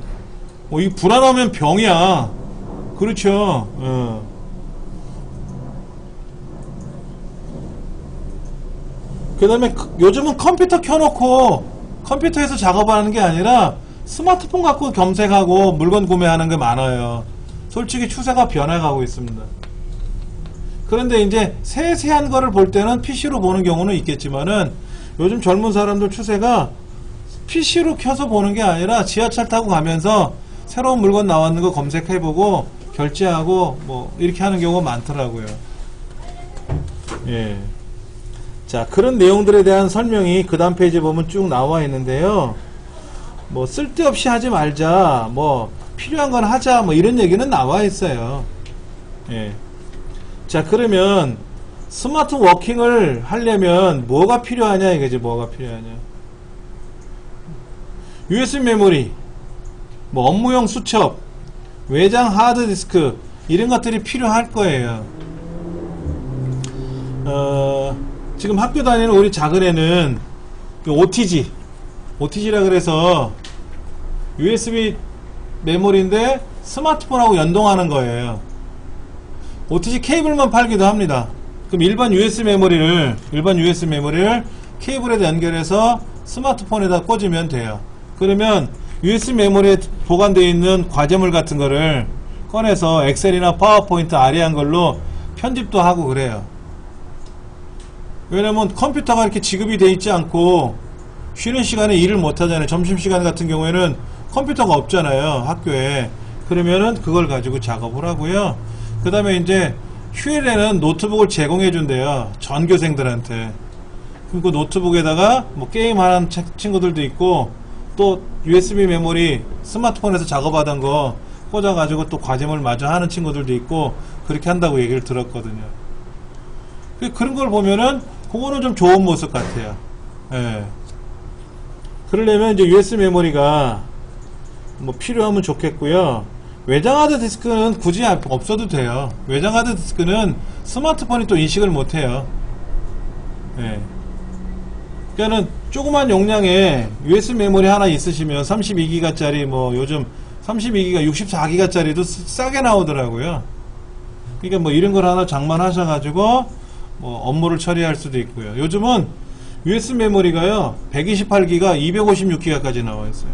이 불안하면 병이야. 그렇죠. 그 다음에 요즘은 컴퓨터 켜놓고 컴퓨터에서 작업하는 게 아니라 스마트폰 갖고 검색하고 물건 구매하는 게 많아요. 솔직히 추세가 변해가고 있습니다. 그런데 이제 세세한 거를 볼 때는 PC로 보는 경우는 있겠지만은 요즘 젊은 사람들 추세가 PC로 켜서 보는 게 아니라 지하철 타고 가면서 새로운 물건 나왔는 거 검색해보고 결제하고 뭐 이렇게 하는 경우가 많더라고요. 예. 자, 그런 내용들에 대한 설명이 그 다음 페이지에 보면 쭉 나와 있는데요. 뭐 쓸데없이 하지 말자, 뭐 필요한 건 하자, 뭐 이런 얘기는 나와 있어요. 예. 자, 그러면 스마트 워킹을 하려면 뭐가 필요하냐 이거지. 뭐가 필요하냐. USB 메모리, 뭐 업무용 수첩, 외장 하드디스크 이런 것들이 필요할 거예요. 지금 학교 다니는 우리 작은애는 OTG라 그래서 USB 메모리인데 스마트폰하고 연동하는 거예요. OTG 케이블만 팔기도 합니다. 그럼 일반 USB 메모리를 케이블에다 연결해서 스마트폰에다 꽂으면 돼요. 그러면 USB 메모리에 보관되어 있는 과제물 같은 거를 꺼내서 엑셀이나 파워포인트 아리한 걸로 편집도 하고 그래요. 왜냐면 컴퓨터가 이렇게 지급이 되어 있지 않고 쉬는 시간에 일을 못 하잖아요. 점심시간 같은 경우에는 컴퓨터가 없잖아요, 학교에. 그러면은 그걸 가지고 작업을 하고요. 그 다음에 이제 휴일에는 노트북을 제공해 준대요, 전교생들한테. 그럼 그 노트북에다가 뭐 게임하는 친구들도 있고, 또 USB 메모리 스마트폰에서 작업하던 거 꽂아가지고 또 과제물 마저 하는 친구들도 있고, 그렇게 한다고 얘기를 들었거든요. 그런 걸 보면은 그거는 좀 좋은 모습 같아요. 예. 그러려면 이제 USB 메모리가 뭐 필요하면 좋겠고요. 외장 하드 디스크는 굳이 없어도 돼요. 외장 하드 디스크는 스마트폰이 또 인식을 못해요. 예. 그러니까는 조그만 용량의 USB 메모리 하나 있으시면 32기가짜리 뭐 요즘 32기가 64기가짜리도 싸게 나오더라고요. 그러니까 뭐 이런 걸 하나 장만하셔가지고 뭐 업무를 처리할 수도 있고요. 요즘은 USB 메모리가요 128기가 256기가까지 나와 있어요.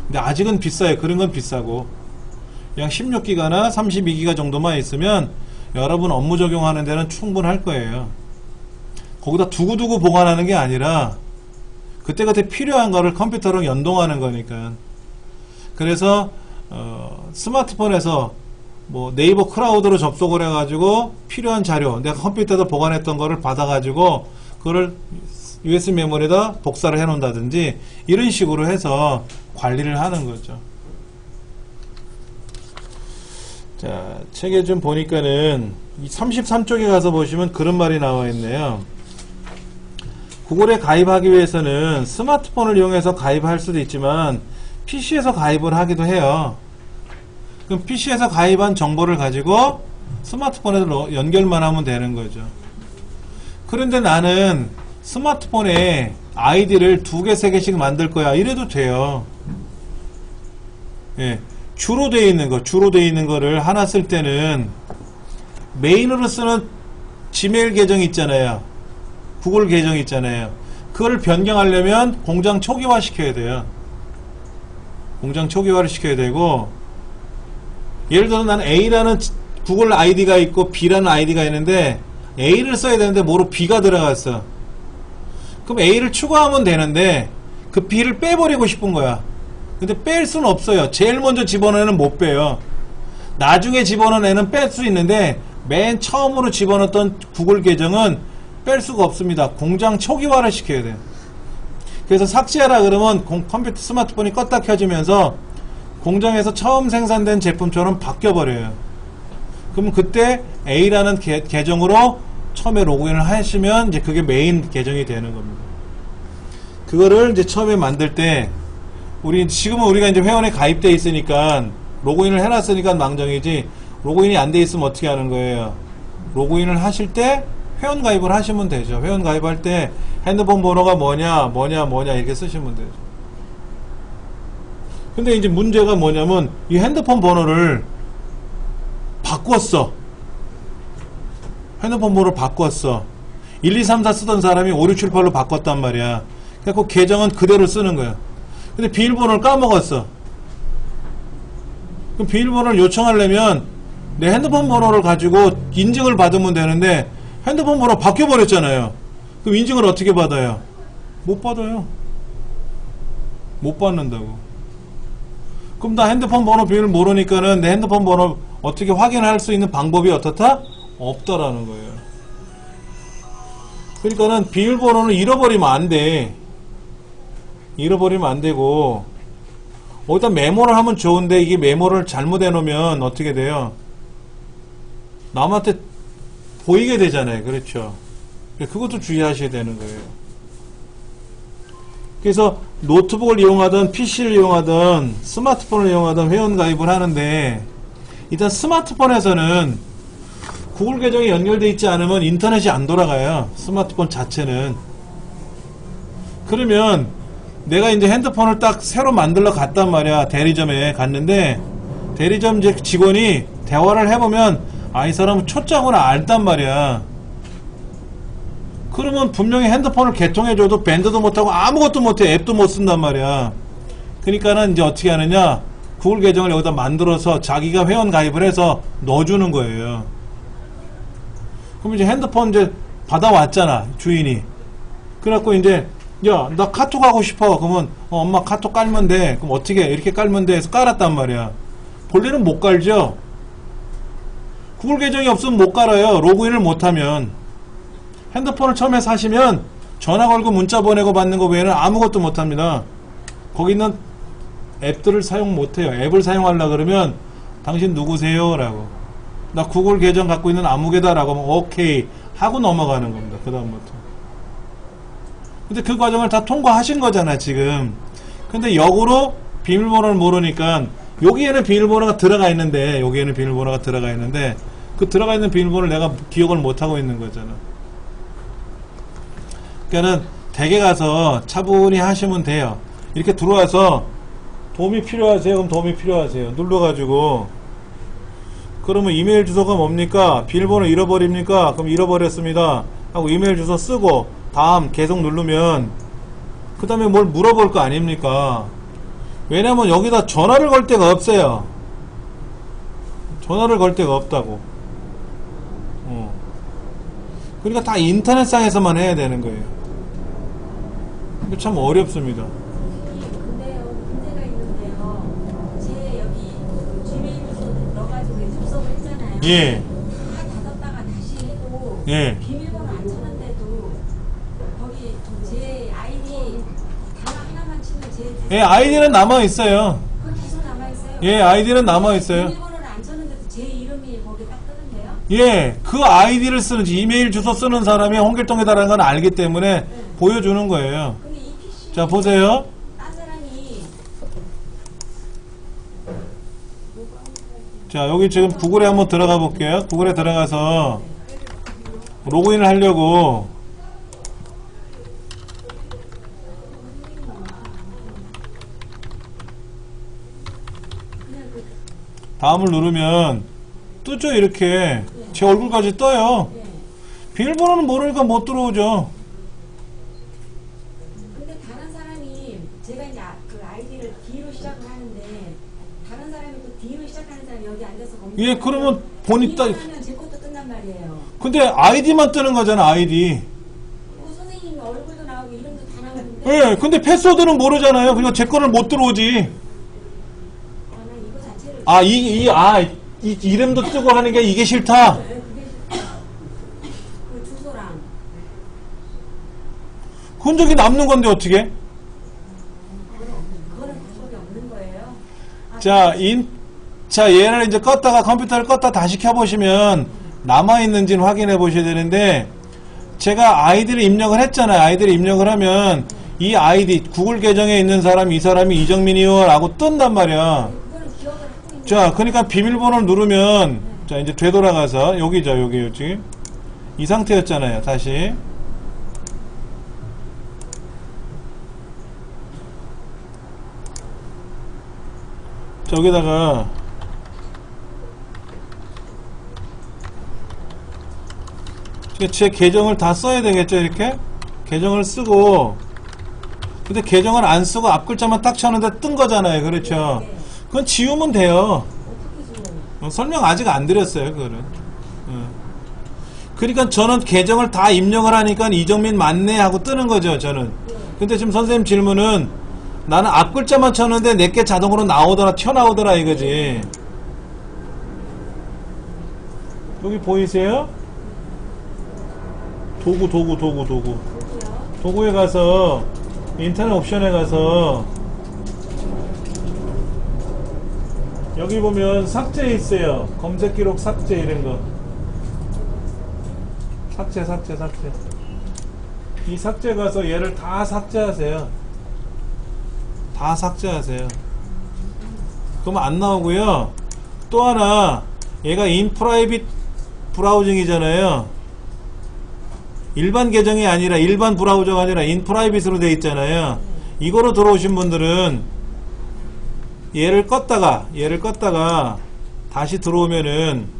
근데 아직은 비싸요. 그런 건 비싸고 그냥 16기가나 32기가 정도만 있으면 여러분 업무 적용하는 데는 충분할 거예요. 거기다 두고두고 보관하는 게 아니라 그때그때 필요한 거를 컴퓨터랑 연동하는 거니까. 그래서 스마트폰에서 뭐 네이버 클라우드로 접속을 해가지고 필요한 자료, 내가 컴퓨터에다 보관했던 거를 받아가지고 그거를 USB 메모리에다 복사를 해 놓는다든지 이런 식으로 해서 관리를 하는 거죠. 자, 책에 좀 보니까는 33쪽에 가서 보시면 그런 말이 나와 있네요. 구글에 가입하기 위해서는 스마트폰을 이용해서 가입할 수도 있지만 PC에서 가입을 하기도 해요. 그럼 PC에서 가입한 정보를 가지고 스마트폰에서 연결만 하면 되는 거죠. 그런데 나는 스마트폰에 아이디를 2개, 3개씩 만들 거야. 이래도 돼요. 예. 주로 되어 있는 거를 하나 쓸 때는 메인으로 쓰는 지메일 계정 있잖아요. 구글 계정 있잖아요. 그걸 변경하려면 공장 초기화 시켜야 돼요. 공장 초기화를 시켜야 되고, 예를 들어 나는 A라는 구글 아이디가 있고 B라는 아이디가 있는데 A를 써야 되는데 뭐로 B가 들어갔어. 그럼 A를 추가하면 되는데 그 B를 빼버리고 싶은 거야. 근데 뺄 수는 없어요. 제일 먼저 집어넣은 못 빼요. 나중에 집어넣은 애는 뺄 수 있는데 맨 처음으로 집어넣었던 구글 계정은 뺄 수가 없습니다. 공장 초기화를 시켜야 돼요. 그래서 삭제하라 그러면 컴퓨터 스마트폰이 껐다 켜지면서 공장에서 처음 생산된 제품처럼 바뀌어버려요. 그럼 그때 A라는 계정으로 처음에 로그인을 하시면 이제 그게 메인 계정이 되는 겁니다. 그거를 이제 처음에 만들 때 지금은 우리가 이제 회원에 가입돼 있으니까 로그인을 해놨으니까 망정이지, 로그인이 안 돼 있으면 어떻게 하는 거예요? 로그인을 하실 때 회원 가입을 하시면 되죠. 회원 가입할 때 핸드폰 번호가 뭐냐 이렇게 쓰시면 되죠. 근데 이제 문제가 뭐냐면 이 핸드폰 번호를 바꿨어. 핸드폰 번호를 바꿨어. 1, 2, 3, 4 쓰던 사람이 5, 6, 7, 8로 바꿨단 말이야. 그래서 계정은 그대로 쓰는 거야. 근데 비밀번호를 까먹었어. 그럼 비밀번호를 요청하려면 내 핸드폰 번호를 가지고 인증을 받으면 되는데 핸드폰 번호 바뀌어버렸잖아요. 그럼 인증을 어떻게 받아요? 못 받아요. 못 받는다고. 그럼 나 핸드폰 번호 비밀 모르니까는 내 핸드폰 번호 어떻게 확인할 수 있는 방법이 어떻다? 없다라는 거예요. 그러니까는 비밀번호는 잃어버리면 안 돼. 잃어버리면 안 되고, 어디다 메모를 하면 좋은데 이게 메모를 잘못해 놓으면 어떻게 돼요? 남한테 보이게 되잖아요. 그렇죠? 그것도 주의하셔야 되는 거예요. 그래서 노트북을 이용하든 PC를 이용하든 스마트폰을 이용하든 회원가입을 하는데, 일단 스마트폰에서는 구글 계정이 연결되어 있지 않으면 인터넷이 안 돌아가요. 스마트폰 자체는. 그러면 내가 이제 핸드폰을 딱 새로 만들러 갔단 말이야. 대리점에 갔는데 대리점 이제 직원이 대화를 해보면 이 사람은 초짜구나 알단 말이야. 그러면 분명히 핸드폰을 개통해줘도 밴드도 못하고 아무것도 못해. 앱도 못 쓴단 말이야. 그러니까는 이제 어떻게 하느냐, 구글 계정을 여기다 만들어서 자기가 회원 가입을 해서 넣어주는 거예요. 그럼 이제 핸드폰 이제 받아왔잖아, 주인이. 그래갖고 이제 야, 나 카톡 하고 싶어. 그러면 엄마 카톡 깔면 돼. 그럼 어떻게 해? 이렇게 깔면 돼 해서 깔았단 말이야. 본래는 못 깔죠. 구글 계정이 없으면 못 깔아요. 로그인을 못하면. 핸드폰을 처음에 사시면 전화 걸고 문자 보내고 받는 거 외에는 아무것도 못합니다. 거기 있는 앱들을 사용 못해요. 앱을 사용하려고 그러면 당신 누구세요? 라고. 나 구글 계정 갖고 있는 아무개다 라고 하면 오케이 하고 넘어가는 겁니다. 그 다음부터. 근데 그 과정을 다 통과하신 거잖아 지금. 근데 역으로 비밀번호를 모르니까 여기에는 비밀번호가 들어가 있는데, 여기에는 비밀번호가 들어가 있는데 그 들어가 있는 비밀번호를 내가 기억을 못하고 있는 거잖아. 그러니까는 댁에 가서 차분히 하시면 돼요. 이렇게 들어와서 도움이 필요하세요? 그럼 도움이 필요하세요. 눌러가지고 그러면 이메일 주소가 뭡니까? 비밀번호 잃어버립니까? 그럼 잃어버렸습니다 하고 이메일 주소 쓰고 다음 계속 누르면 그 다음에 뭘 물어볼 거 아닙니까? 왜냐면 여기다 전화를 걸 데가 없어요. 전화를 걸 데가 없다고. 그러니까 다 인터넷상에서만 해야 되는 거예요. 이거 참 어렵습니다. 근데요, 문제가 있는데요. 제 여기 지메일 주소 넣어가지고 접속을 했잖아요. 예. 다 닫았다가 다시 해도 예. 비밀번호 안 쳤는데도 거기 제 아이디 단어 하나만 치면 제 예, 아이디는 남아있어요. 그건 계속 남아있어요? 예, 아이디는 남아있어요. 비밀번호를 안 쳤는데도 제 이름이 거기 딱 뜨는데요? 예, 그 아이디를 쓰는, 이메일 주소 쓰는 사람이 홍길동이다라는 건 알기 때문에 보여주는 거예요. 근데 이 PC 자, 보세요. 딴 사람이 자, 여기 지금 구글에 한번 들어가 볼게요. 구글에 들어가서 로그인을 하려고 다음을 누르면 뜨죠. 이렇게 제 얼굴까지 떠요. 비밀번호는 모르니까 못 들어오죠. 근데 다른 사람이 제가 이제 그 아이디를 D로 시작을 하는데 다른 사람이 또 D로 시작하는 사람이 여기 앉아서 검색. 예, 그러면 본인 따. 하면 제 것도 뜬단 말이에요. 근데 아이디만 뜨는 거잖아. 아이디. 선생님 얼굴도 나오고 이름도 다 나오는데. 예, 근데 패스워드는 모르잖아요. 그러니까 제 거를 못 들어오지. 저는 이거 자체를. 이 이름도 뜨고 하는 게 이게 싫다. 네, 그게 싫다. 그 주소랑. 흔적이 남는 건데 어떻게? 그거는 방법이 없는 거예요. 자, 얘를 이제 껐다가 컴퓨터를 껐다 다시 켜보시면 남아있는지는 확인해 보셔야 되는데, 제가 아이디를 입력을 했잖아요. 아이디를 입력을 하면 이 아이디 구글 계정에 있는 사람, 이 사람이 이정민이요 라고 뜬단 말이야. 그거는 기억을 하고 있는. 자, 그러니까 비밀번호를 누르면, 자, 이제 되돌아가서 여기죠. 여기 지금 이 상태였잖아요. 다시 자, 여기다가 제 계정을 다 써야 되겠죠. 이렇게 계정을 쓰고 근데 계정을 안 쓰고 앞 글자만 딱 쳤는데 뜬 거잖아요. 그렇죠? 네. 그건 지우면 돼요. 어떻게 지워요? 설명 아직 안 드렸어요, 그거는. 그러니까 저는 계정을 다 입력을 하니까 이정민 맞네 하고 뜨는 거죠, 저는. 근데 지금 선생님 질문은 나는 앞 글자만 쳤는데 내게 자동으로 나오더라, 튀어나오더라 이거지. 여기 보이세요? 도구. 누구요? 도구에 가서 인터넷 옵션에 가서 여기 보면 삭제 있어요. 검색 기록 삭제 이런 거. 삭제. 이 삭제 가서 얘를 다 삭제하세요. 다 삭제하세요. 그러면 안 나오고요. 또 하나, 얘가 인프라이빗 브라우징이잖아요. 일반 계정이 아니라, 일반 브라우저가 아니라 인프라이빗으로 되어 있잖아요. 이거로 들어오신 분들은 얘를 껐다가 다시 들어오면은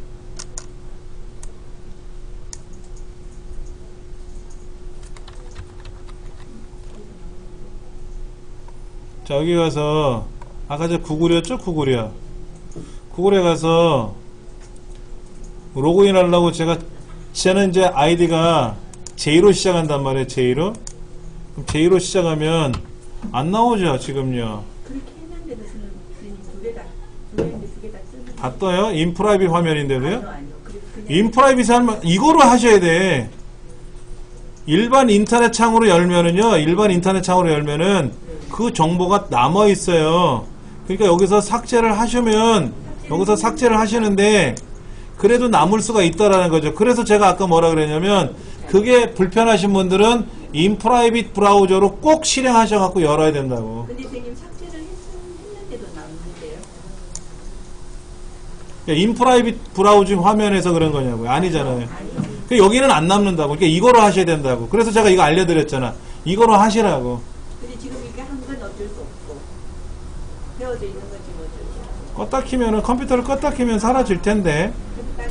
자, 여기 가서 아까 저 구글이었죠? 구글에 가서 로그인 하려고 쟤는 이제 아이디가 J로 시작한단 말이에요. J로. 그럼 J로 시작하면 안 나오죠, 지금요. 그렇게 했는데도 선생님 두 개 다 쓰는. 다 떠요? 인프라이빗 화면인데도요? 아니요. 그냥 인프라이빗 하면 이거로 하셔야 돼. 일반 인터넷 창으로 열면은 그 정보가 남아 있어요. 그러니까 여기서 삭제를 하시는데 그래도 남을 수가 있다라는 거죠. 그래서 제가 아까 뭐라 그랬냐면 그게 불편하신 분들은 인프라이빗 브라우저로 꼭 실행하셔갖고 열어야 된다고. 근데 선생님 삭제를 했는데도 남는데요. 인프라이빗 브라우징 화면에서 그런 거냐고요. 아니잖아요. 여기는 안 남는다고. 그러니까 이거로 하셔야 된다고. 그래서 제가 이거 알려드렸잖아. 이거로 하시라고. 근데 지금 이게 한 건 어쩔 수 없고 배워져 있는 거지 뭐 어쩔 수 없고. 껐다 키면은 컴퓨터를 껐다 키면 사라질 텐데. 딱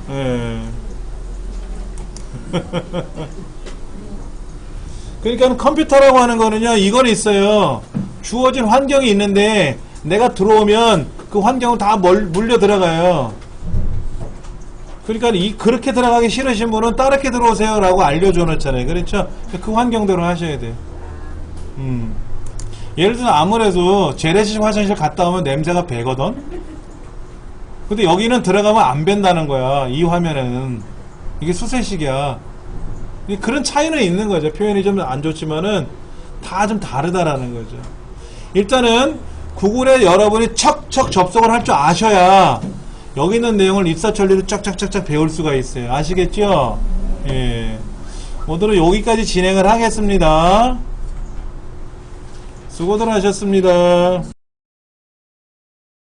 제가 예. 그러니까 컴퓨터라고 하는 거는요, 이건 있어요. 주어진 환경이 있는데 내가 들어오면 그 환경을 다 물려 들어가요. 그러니까 그렇게 들어가기 싫으신 분은 다르게 들어오세요 라고 알려줘 놓잖아요. 그렇죠? 그 환경대로 하셔야 돼요. 예를 들어 아무래도 재래식 화장실 갔다 오면 냄새가 배거든. 근데 여기는 들어가면 안 밴다는 거야. 이 화면에는. 이게 수세식이야. 그런 차이는 있는 거죠. 표현이 좀 안 좋지만은 다 좀 다르다라는 거죠. 일단은 구글에 여러분이 척척 접속을 할 줄 아셔야 여기 있는 내용을 입사천리로 쫙쫙쫙쫙 배울 수가 있어요. 아시겠죠? 예. 오늘은 여기까지 진행을 하겠습니다. 수고들 하셨습니다.